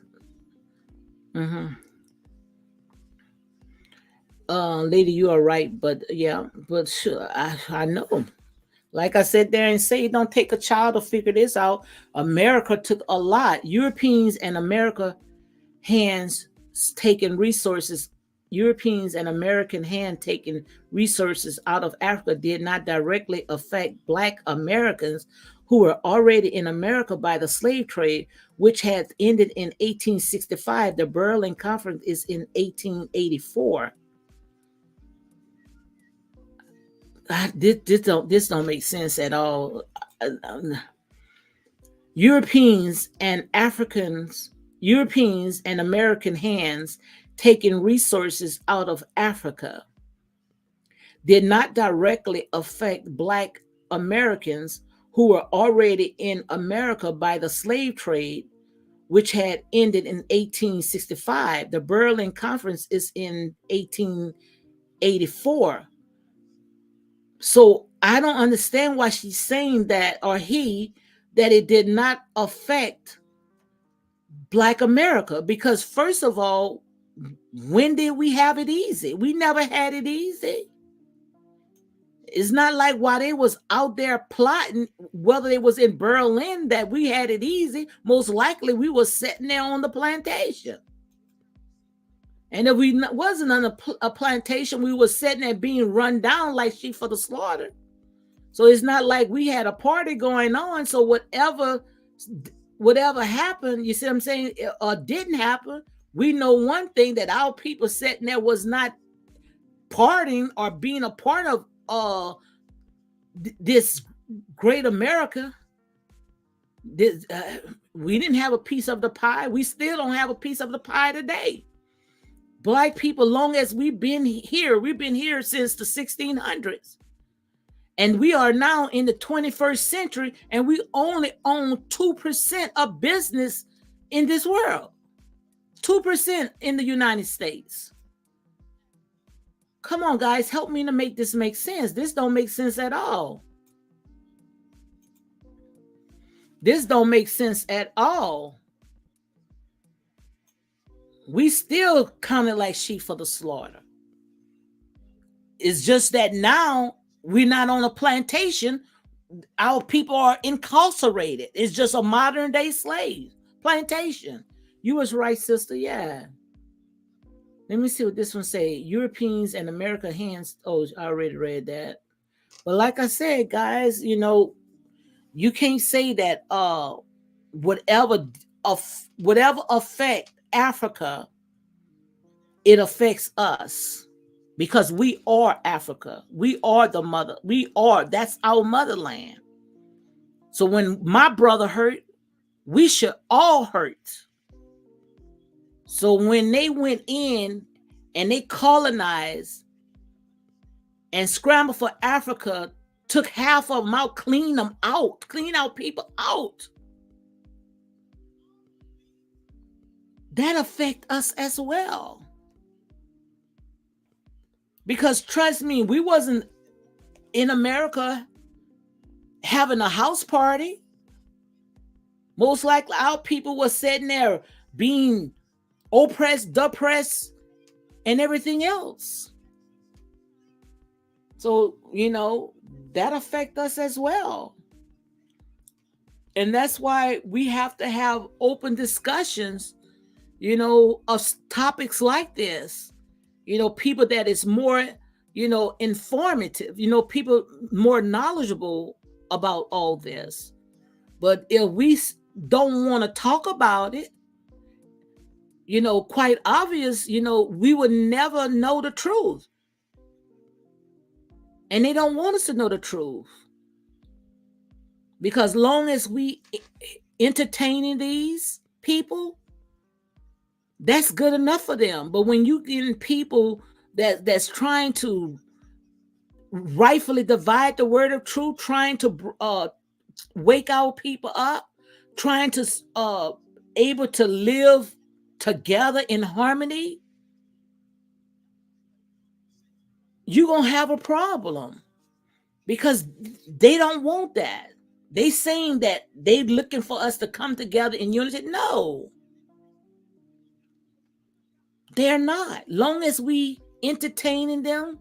Lady, you are right, but yeah, but sure, I know. Like I said there and say, don't take a child to figure this out. America took a lot. Europeans and America hands taking resources. Europeans and American hand taking resources out of Africa did not directly affect Black Americans who were already in America by the slave trade, which had ended in 1865. The Berlin Conference is in 1884. This don't make sense at all. Europeans and American hands taking resources out of Africa did not directly affect Black Americans who were already in America by the slave trade, which had ended in 1865. The Berlin Conference is in 1884. So I don't understand why she's saying that, or that it did not affect Black America. Because first of all, when did we have it easy? We never had it easy. It's not like while they was out there plotting, whether they was in Berlin, that we had it easy. Most likely we was sitting there on the plantation. And if we wasn't on a plantation, we was sitting there being run down like sheep for the slaughter. So it's not like we had a party going on. So whatever happened, you see what I'm saying, or didn't happen, we know one thing, that our people sitting there was not partying or being a part of this great America. We didn't have a piece of the pie. We still don't have a piece of the pie today. Black people, long as we've been here since the 1600s. And we are now in the 21st century, and we only own 2% of business in this world. 2% in the United States. Come on, guys, help me to make this make sense. This don't make sense at all. This don't make sense at all. We still counted like sheep for the slaughter. It's just that now we're not on a plantation. Our people are incarcerated. It's just a modern day slave plantation. You was right, sister. Yeah. Let me see what this one say. Europeans and America hands. Oh, I already read that. But like I said, guys, you can't say that whatever whatever affect Africa, it affects us, because we are Africa. We are the mother. That's our motherland. So when my brother hurt, we should all hurt. So when they went in and they colonized and scrambled for Africa, took half of them out, clean our people out, that affect us as well. Because trust me, we wasn't in America having a house party. Most likely our people were sitting there being oppressed, depressed, and everything else. So, that affect us as well. And that's why we have to have open discussions, of topics like this. People that is more, informative, people more knowledgeable about all this. But if we don't want to talk about it, quite obvious, we would never know the truth. And they don't want us to know the truth. Because long as we entertaining these people, that's good enough for them. But when you get people that's trying to rightfully divide the word of truth, trying to wake our people up, trying to able to live together in harmony, you're gonna have a problem, because they don't want that. They saying that they looking for us to come together in unity. No, they're not. Long as we entertaining them,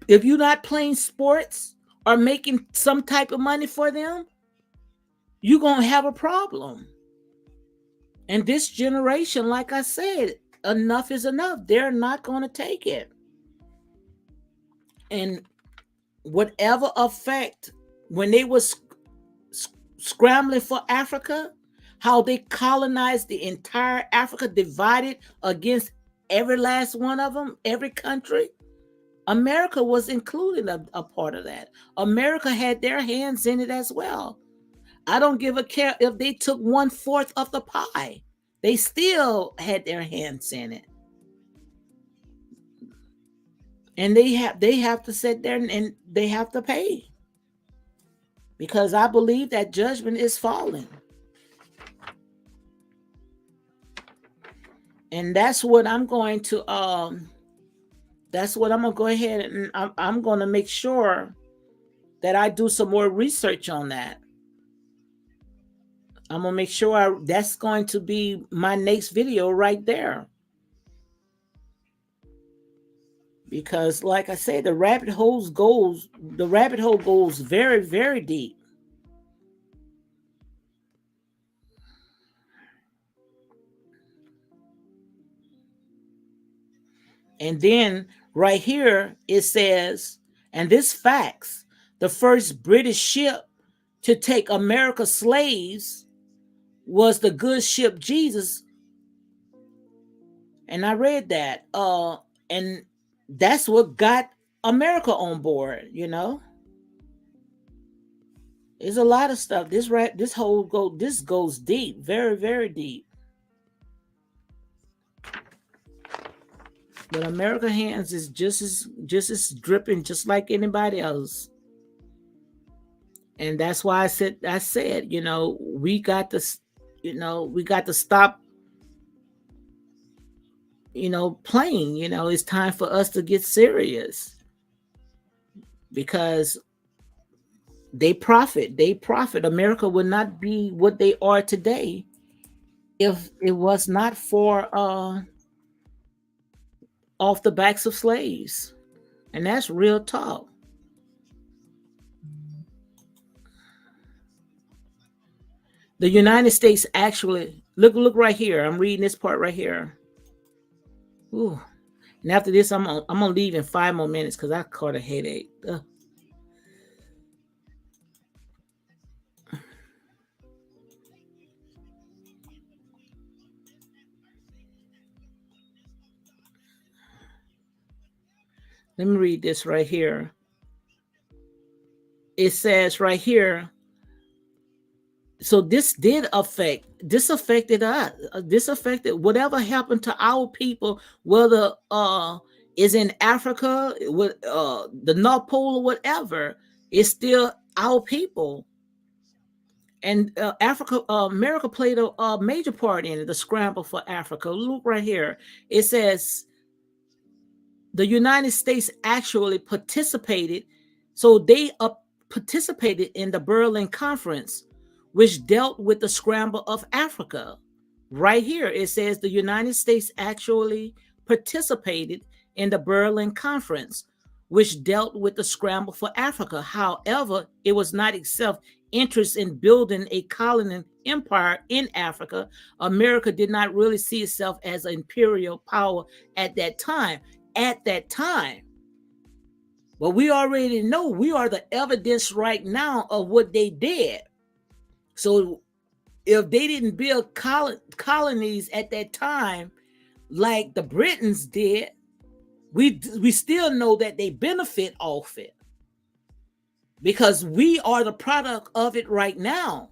if you're not playing sports or making some type of money for them, you're gonna have a problem. And this generation, like I said, enough is enough. They're not gonna take it. And whatever effect, when they was scrambling for Africa, how they colonized the entire Africa, divided against every last one of them, every country, America was included a part of that. America had their hands in it as well. I don't give a care if they took 1/4 of the pie. They still had their hands in it. And they have to sit there and they have to pay. Because I believe that judgment is falling. And that's what I'm going to go ahead and I'm going to make sure that I do some more research on that. I'm going to make sure that's going to be my next video right there. Because like I said, the rabbit hole goes very, very deep. And then right here it says, and this facts, the first British ship to take America's slaves was the good ship Jesus. And I read that. And that's what got America on board, There's a lot of stuff. This goes deep, very, very deep. But America hands is just as dripping, just like anybody else. And that's why I said, we got to stop, playing. It's time for us to get serious because they profit. America would not be what they are today if it was not for off the backs of slaves. And that's real talk. The United States actually look right here. I'm reading this part right here. Ooh. And after this, I'm gonna leave in 5 more minutes because I caught a headache. Ugh. Let me read this right here. It says right here. So this affected us. This affected whatever happened to our people, whether is in Africa, with the North Pole or whatever. It's still our people. And America played a major part in it, the scramble for Africa. Look right here. It says the United States actually participated. So they participated in the Berlin Conference, which dealt with the scramble of Africa. Right here, it says the United States actually participated in the Berlin Conference, which dealt with the scramble for Africa. However, it was not itself interest in building a colony empire in Africa. America did not really see itself as an imperial power at that time. At that time. But we already know we are the evidence right now of what they did. So if they didn't build colonies at that time like the Britons did, we still know that they benefit off it because we are the product of it right now.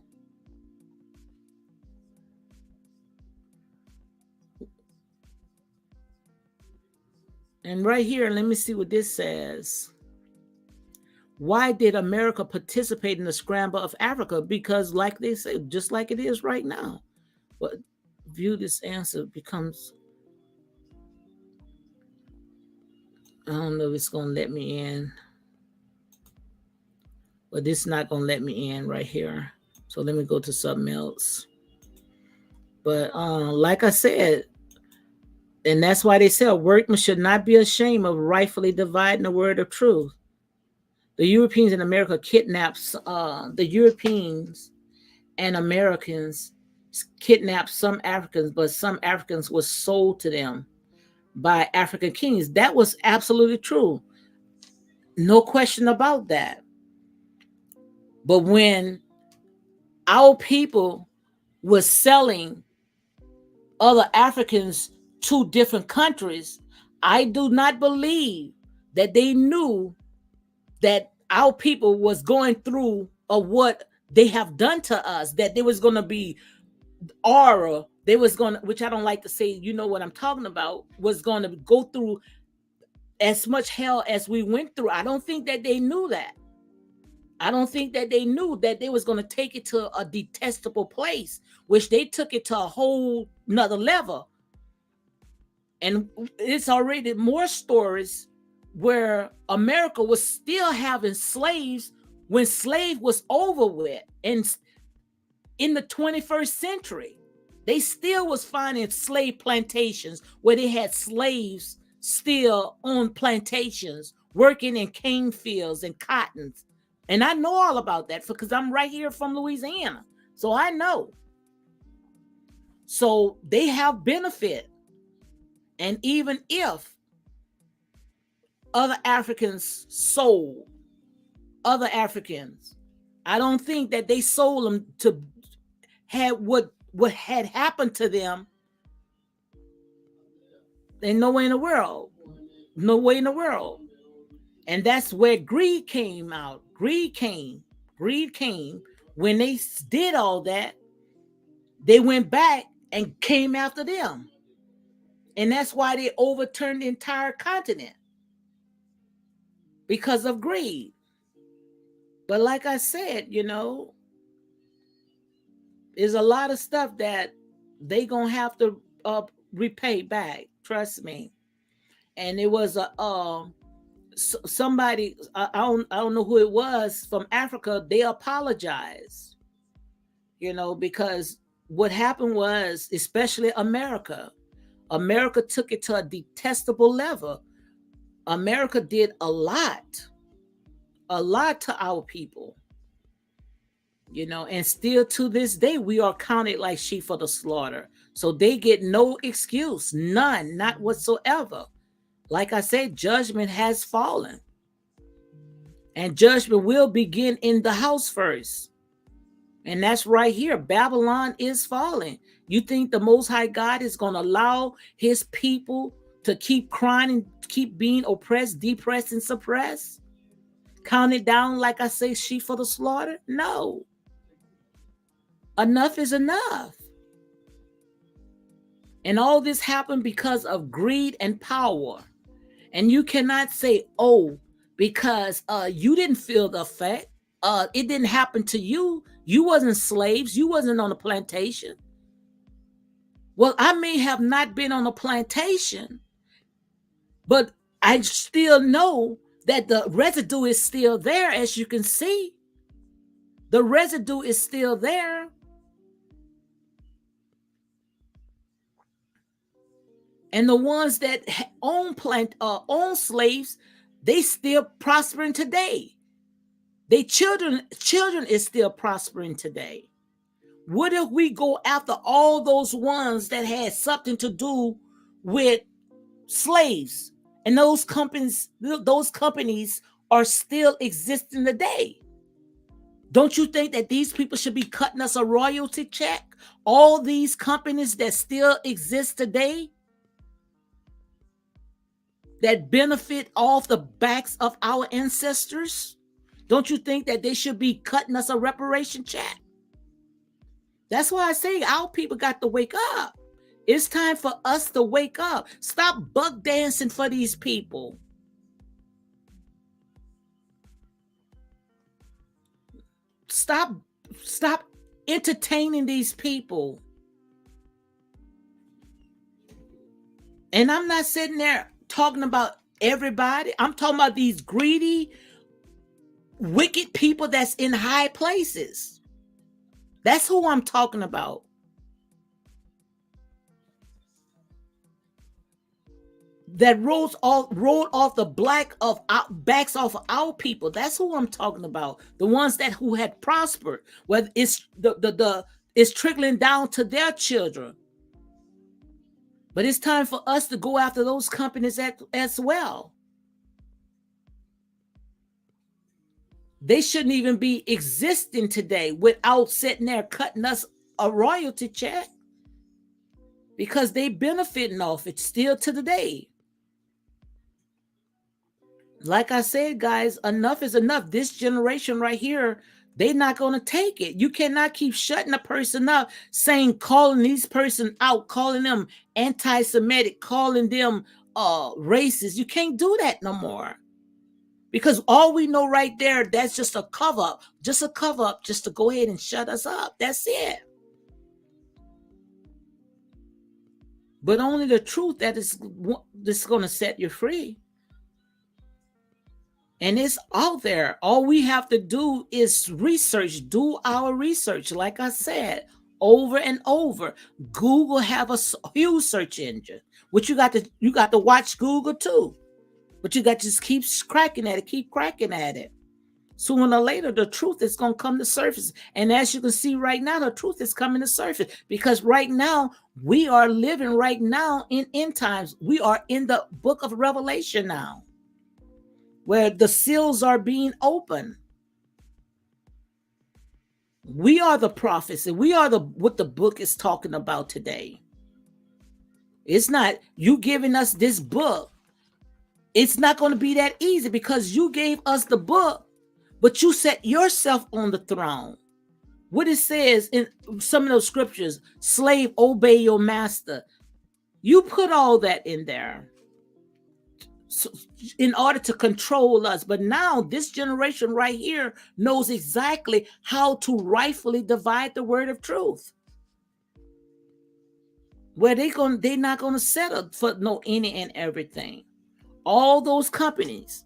And right here, let me see what this says. Why did America participate in the scramble of Africa? Because, like they say, just like it is right now. But view this answer becomes, I don't know if it's going to let me in. But this is not going to let me in right here. So let me go to something else. But like I said, and that's why they say a workman should not be ashamed of rightfully dividing the word of truth. The Europeans in America kidnapped the Europeans and Americans kidnapped some Africans, but some Africans were sold to them by African kings. That was absolutely true. No question about that. But when our people were selling other Africans to different countries, I do not believe that they knew that our people was going through or what they have done to us, that there was going to be aura, they was going to, which I don't like to say, you know what I'm talking about, was going to go through as much hell as we went through. I don't think that they knew that. I don't think that they knew that they was going to take it to a detestable place, which they took it to a whole nother level. And it's already more stories where America was still having slaves when slave was over with. And in the 21st century, they still was finding slave plantations where they had slaves still on plantations working in cane fields and cottons. And I know all about that because I'm right here from Louisiana. So I know. So they have benefit. And even if other Africans sold other Africans, I don't think that they sold them to have what had happened to them. Ain't no way in the world. No way in the world. And that's where greed came out. Greed came. Greed came. When they did all that, they went back and came after them. And that's why they overturned the entire continent because of greed. But like I said, there's a lot of stuff that they gonna have to repay back. Trust me. And it was a somebody, I don't know who it was from Africa. They apologized, because what happened was, especially America took it to a detestable level. America did a lot to our people, and still to this day, we are counted like sheep for the slaughter. So they get no excuse, none, not whatsoever. Like I said, judgment has fallen, and judgment will begin in the house first. And that's right here. Babylon is falling. You think the Most High God is going to allow his people to keep crying and keep being oppressed, depressed, and suppressed? Counted down, like I say, sheep for the slaughter? No. Enough is enough. And all this happened because of greed and power. And you cannot say, oh, because you didn't feel the effect. It didn't happen to you. You wasn't slaves. You wasn't on a plantation. Well, I may have not been on a plantation, but I still know that the residue is still there. As you can see, the residue is still there. And the ones that own slaves, they still prospering today. They children is still prospering today. What if we go after all those ones that had something to do with slaves, and those companies are still existing today? Don't you think that these people should be cutting us a royalty check? All these companies that still exist today, that benefit off the backs of our ancestors, don't you think that they should be cutting us a reparation check? That's why I say our people got to wake up. It's time for us to wake up. Stop buck dancing for these people. Stop entertaining these people. And I'm not sitting there talking about everybody. I'm talking about these greedy, wicked people that's in high places. That's who I'm talking about. That rolled off the backs off of our people. That's who I'm talking about. The ones who had prospered. Whether it's it's trickling down to their children. But it's time for us to go after those companies as well. They shouldn't even be existing today without sitting there cutting us a royalty check, because they benefiting off it still to the day. Like I said, guys, enough is enough. This generation right here, they're not going to take it. You cannot keep shutting a person up, calling these person out, calling them anti-Semitic, calling them racist. You can't do that no more. Because all we know right there, that's just a cover up, just to go ahead and shut us up. That's it. But only the truth that is going to set you free. And it's out there. All we have to do is do our research. Like I said, over and over. Google have a huge search engine, which you got to watch Google too. But you got to just keep cracking at it. Sooner or later, the truth is going to come to surface. And as you can see right now, the truth is coming to surface, because right now, we are living right now in end times. We are in the book of Revelation now, where the seals are being opened. We are the prophets, and we are what the book is talking about today. It's not you giving us this book. It's not going to be that easy, because you gave us the book, but you set yourself on the throne. What it says in some of those scriptures, slave, obey your master. You put all that in there in order to control us. But now this generation right here knows exactly how to rightfully divide the word of truth. where they're not gonna settle for no any and everything. All those companies,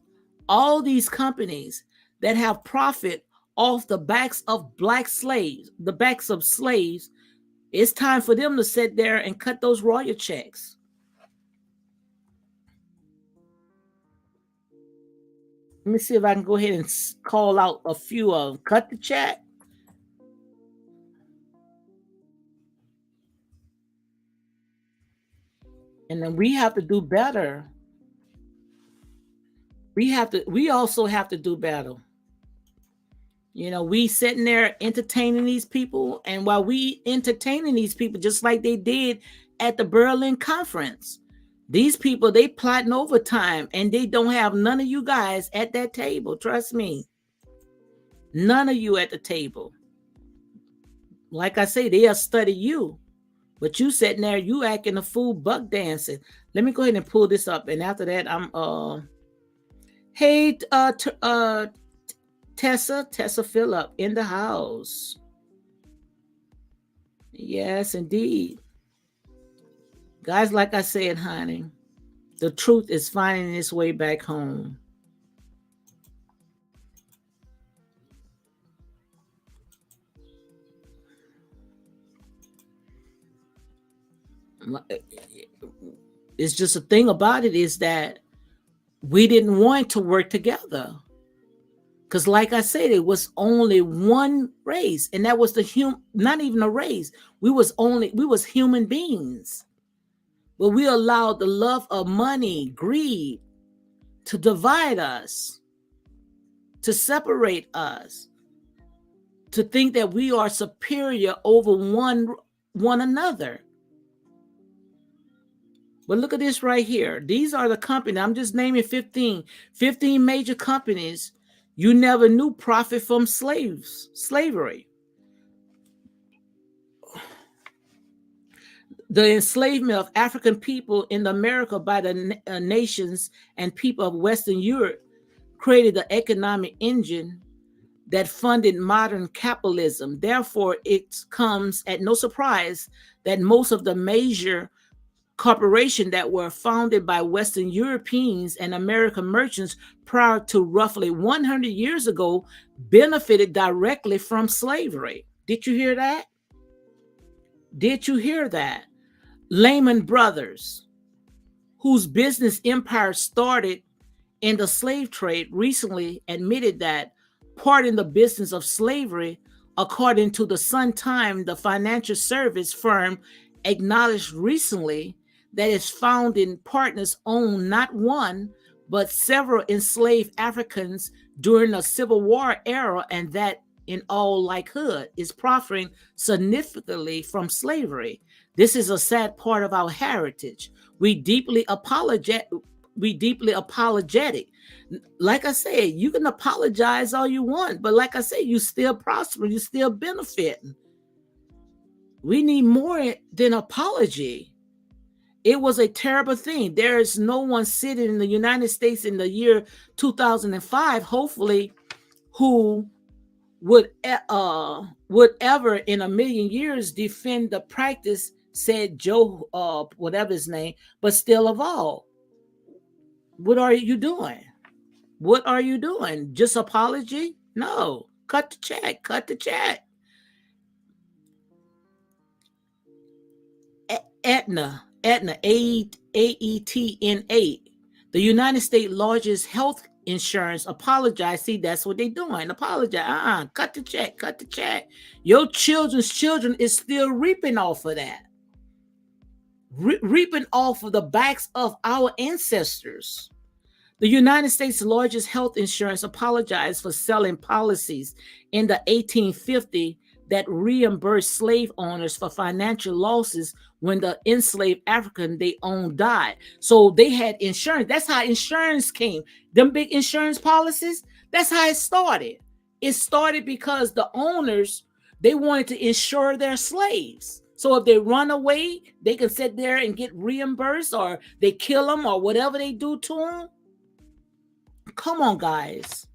all these companies that have profit off the backs of black slaves, the backs of slaves, it's time for them to sit there and cut those royal checks. Let me see if I can go ahead and call out a few of them. Cut the check. And then we have to do better. We also have to do better. We sitting there entertaining these people, and while we entertaining these people, just like they did at the Berlin conference, these people, they plotting overtime, and they don't have none of you guys at that table. Trust me, none of you at the table. Like I say, they'll study you, but you sitting there, you acting a fool, buck dancing. Let me go ahead and pull this up, and after that, hey, Tessa Phillip in the house. Yes, indeed. Guys, like I said, honey, the truth is finding its way back home. It's just a thing about it is that we didn't want to work together. Because like I said, it was only one race, and that was not even a race. We was human beings. But we allowed the love of money, greed, to divide us, to separate us, to think that we are superior over one another. But look at this right here. These are the companies. I'm just naming 15 major companies you never knew profit from slavery. The enslavement of African people in America by the nations and people of Western Europe created the economic engine that funded modern capitalism. Therefore, it comes at no surprise that most of the major corporations that were founded by Western Europeans and American merchants prior to roughly 100 years ago benefited directly from slavery. Did you hear that? Did you hear that? Lehman Brothers, whose business empire started in the slave trade, recently admitted that part in the business of slavery, according to the Sun Times, the financial service firm acknowledged recently that its founding partners owned not one, but several enslaved Africans during the Civil War era, and that in all likelihood is profiting significantly from slavery. This is a sad part of our heritage. We deeply apologetic. Like I said, you can apologize all you want, but like I said, you still prosper, you still benefiting. We need more than apology. It was a terrible thing. There is no one sitting in the United States in the year 2005, hopefully, who would ever in a million years defend the practice, said Joe, whatever his name, but still evolve. What are you doing? What are you doing? Just apology? No. Cut the check. Cut the check. Aetna, AETNA, the United States largest health insurance, apologize. See, that's what they're doing. Apologize. Cut the check. Cut the check. Your children's children is still reaping off of that. Reaping off of the backs of our ancestors. The United States' largest health insurance apologized for selling policies in the 1850s that reimbursed slave owners for financial losses when the enslaved African they owned died. So they had insurance. That's how insurance came. Them big insurance policies, that's how it started. It started because the owners, they wanted to insure their slaves. So if they run away, they can sit there and get reimbursed, or they kill them, or whatever they do to them. Come on, guys.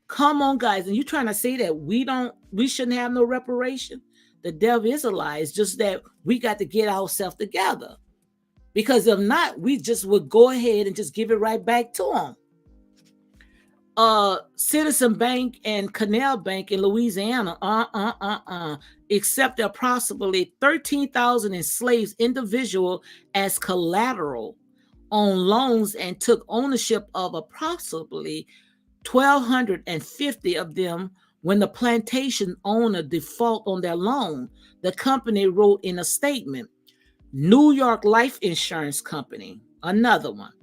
Come on, guys. And you trying to say that we shouldn't have no reparation? The devil is a lie. It's just that we got to get ourselves together. Because if not, we just would go ahead and just give it right back to them. Citizen Bank and Canal Bank in Louisiana, accepted approximately 13,000 enslaved individuals as collateral on loans and took ownership of approximately 1,250 of them when the plantation owner defaulted on their loan. The company wrote in a statement. New York Life Insurance Company, another one,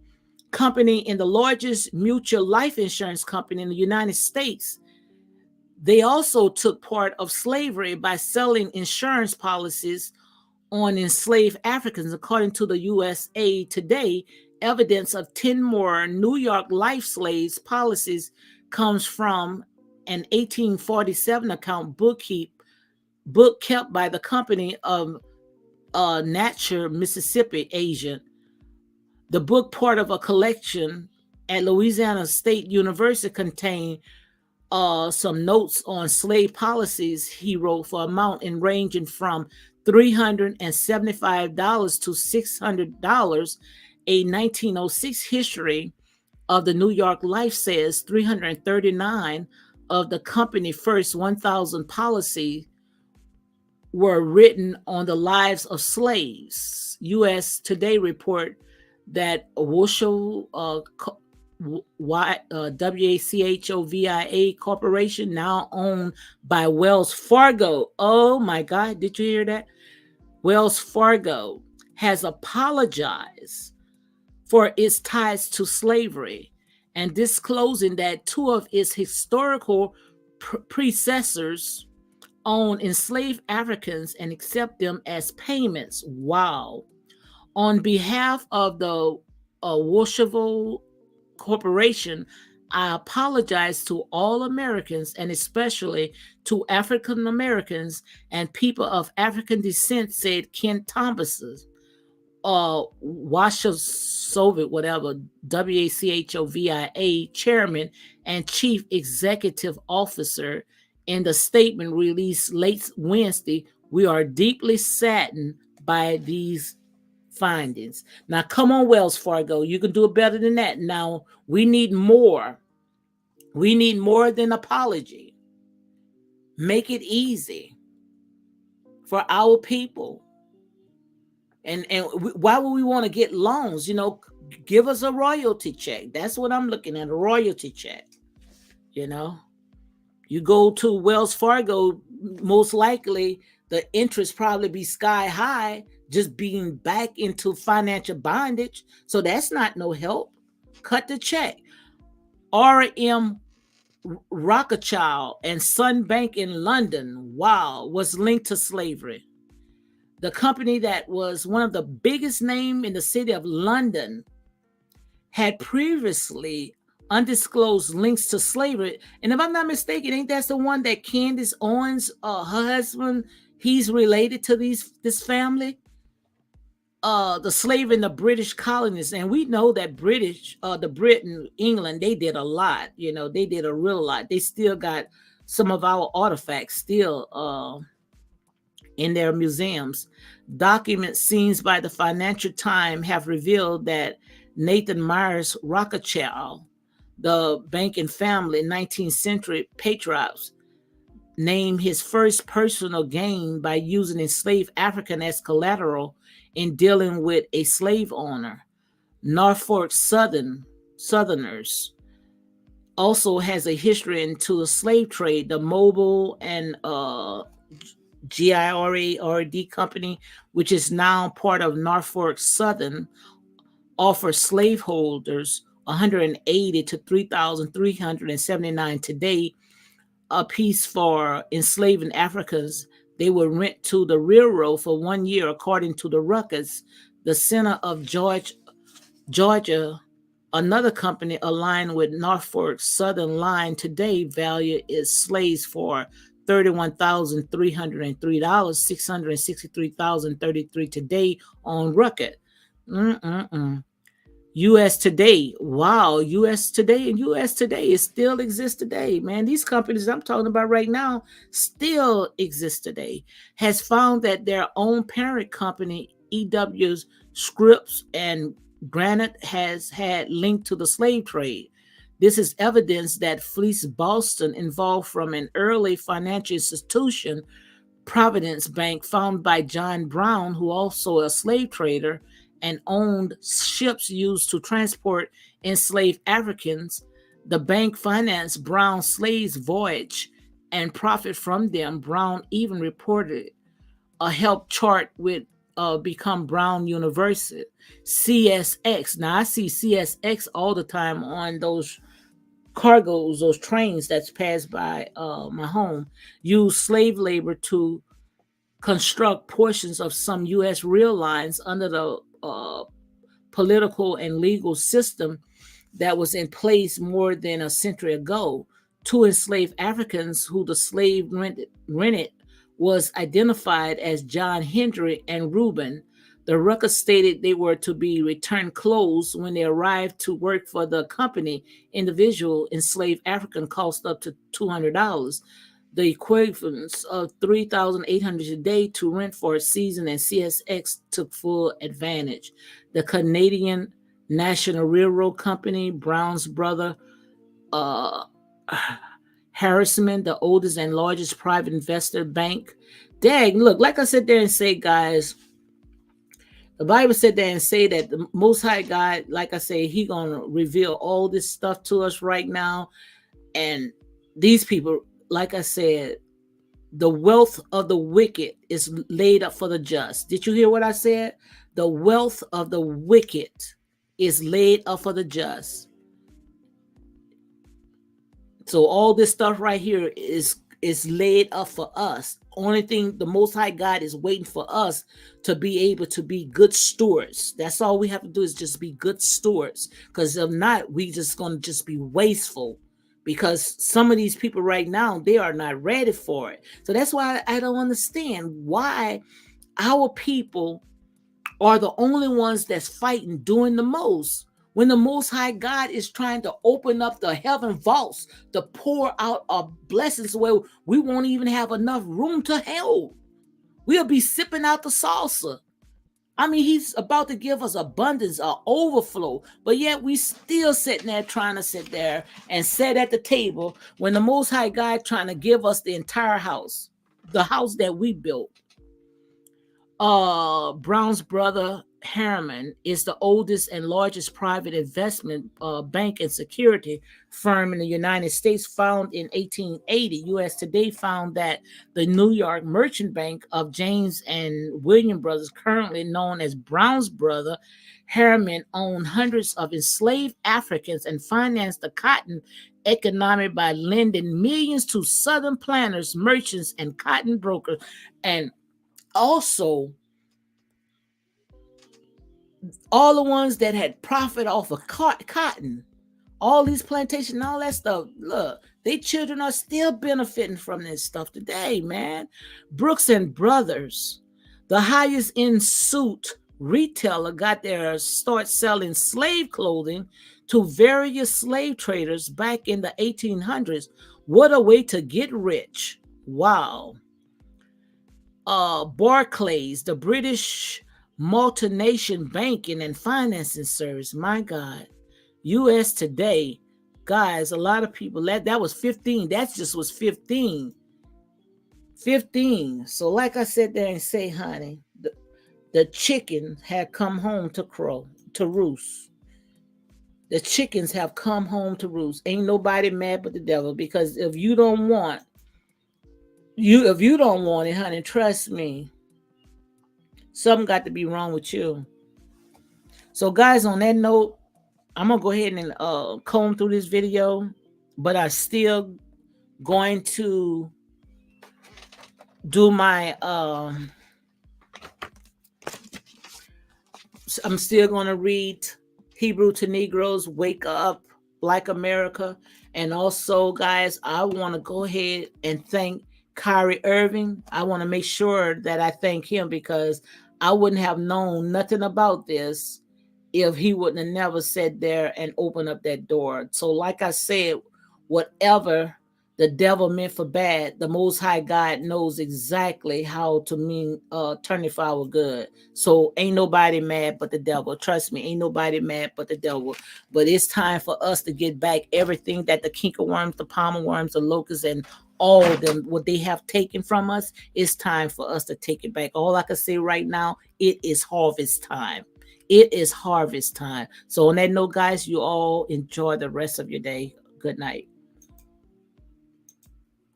company in the largest mutual life insurance company in the United States. They also took part of slavery by selling insurance policies on enslaved Africans. According to the USA Today, evidence of 10 more New York life slaves policies comes from an 1847 account book kept by the company of Natchez, Mississippi agent. The book, part of a collection at Louisiana State University, contained some notes on slave policies he wrote for amount in ranging from $375 to $600. A 1906 history of the New York Life says 339 of the company's first 1,000 policies were written on the lives of slaves. U.S. Today report that WACHOVIA Corporation, now owned by Wells Fargo. Oh my God, did you hear that? Wells Fargo has apologized for its ties to slavery and disclosing that two of its historical predecessors own enslaved Africans and accept them as payments. Wow. On behalf of the Washable Corporation, I apologize to all Americans and especially to African Americans and people of African descent, said Ken Thompson, Soviet, whatever, WACHOVIA chairman and chief executive officer. In the statement released late Wednesday, we are deeply saddened by these findings. Now, come on, Wells Fargo, you can do it better than that. Now, we need more. We need more than apology. Make it easy for our people. And why would we want to get loans? You know, give us a royalty check. That's what I'm looking at, a royalty check. You know, you go to Wells Fargo, most likely the interest probably be sky high, just being back into financial bondage. So that's not no help. Cut the check. R.M. Rothschild and Sun Bank in London, wow, was linked to slavery. The company that was one of the biggest names in the city of London had previously undisclosed links to slavery. And if I'm not mistaken, ain't that the one that Candace Owens, her husband, he's related to this family? The slave in the British colonies. And we know that the Britain, England, they did a lot. You know, they did a real lot. They still got some of our artifacts still in their museums. Documents seen by the Financial Times have revealed that Nathan Myers Rothschild, the banking family, 19th century patriarchs, named his first personal gain by using enslaved African as collateral in dealing with a slave owner. Norfolk Southerners also has a history into the slave trade. The Mobile and GIRARD company, which is now part of Norfolk Southern, offers slaveholders $180 to $3,379 today a piece for enslaving Africans. They would rent to the railroad for 1 year, according to the Ruckus, the center of Georgia. Another company aligned with Norfolk Southern Line today value its slaves for $31,303, $663,033 today on Rucket. US Today. Wow, US Today and US Today, it still exists today, man. These companies I'm talking about right now still exist today. Has found that their own parent company, EW's Scripps and Granite, has had linked to the slave trade. This is evidence that Fleece Boston involved from an early financial institution, Providence Bank, founded by John Brown, who also a slave trader and owned ships used to transport enslaved Africans. The bank financed Brown's slaves' voyage and profit from them. Brown even reported a help chart with become Brown University. CSX. Now I see CSX all the time on those cargoes, those trains that's passed by my home. Use slave labor to construct portions of some U.S. rail lines under the political and legal system that was in place more than a century ago. Two enslaved Africans who the slave rented was identified as John Hendry and Reuben. The record stated they were to be returned clothes when they arrived to work for the company. Individual enslaved African cost up to $200, the equivalent of 3,800 a day to rent for a season, and CSX took full advantage. The Canadian National Railroad Company, Brown's brother, uh, Harrisman, the oldest and largest private investor bank. Dang, look, like I said there and say, guys, the Bible said there and say that the Most High God, like I say, He gonna reveal all this stuff to us right now. And these people, like I said, the wealth of the wicked is laid up for the just. Did you hear what I said? The wealth of the wicked is laid up for the just. So all this stuff right here is laid up for us. Only thing the Most High God is waiting for us to be able to be good stewards. That's all we have to do is just be good stewards. Because if not, we just gonna just be wasteful. Because some of these people right now, they are not ready for it. So that's why I don't understand why our people are the only ones that's fighting, doing the most, when the Most High God is trying to open up the heaven vaults to pour out our blessings where we won't even have enough room to hold. We'll be sipping out the salsa. I mean, He's about to give us abundance, overflow, but yet we still sitting there trying to sit there and sit at the table when the Most High God trying to give us the entire house, the house that we built. Brown's brother Harriman is the oldest and largest private investment bank and security firm in the United States, found in 1880. U.S. Today found that the New York Merchant Bank of James and William Brothers, currently known as Brown's brother Harriman, owned hundreds of enslaved Africans and financed the cotton economy by lending millions to Southern planters, merchants, and cotton brokers. And also all the ones that had profit off of cotton, all these plantations, all that stuff. Look, they children are still benefiting from this stuff today, man. Brooks and Brothers, the highest in suit retailer, got their start selling slave clothing to various slave traders back in the 1800s. What a way to get rich. Wow. Barclays, the British multinational banking and financing service. My God. US Today, guys, a lot of people, that was 15. That just was 15. 15. So like I said there and say, honey, the chicken had come home to roost. The chickens have come home to roost. Ain't nobody mad but the devil, because if you don't want it, honey, trust me, something got to be wrong with you. So, guys, on that note, I'm gonna go ahead and comb through this video, but I still going to do my. I'm still going to read Hebrew to Negroes, Wake Up, Black America, and also, guys, I want to go ahead and thank Kyrie Irving. I want to make sure that I thank him, because I wouldn't have known nothing about this if he wouldn't have never sat there and opened up that door. So, like I said, whatever the devil meant for bad, the Most High God knows exactly how to turn it for our good. So ain't nobody mad but the devil. Trust me, ain't nobody mad but the devil. But it's time for us to get back everything that the cankerworms, the palmer worms, the locusts, and all of them, what they have taken from us. It's time for us to take it back. All I can say right now, it is harvest time. It is harvest time. So on that note, guys, you all enjoy the rest of your day. Good night.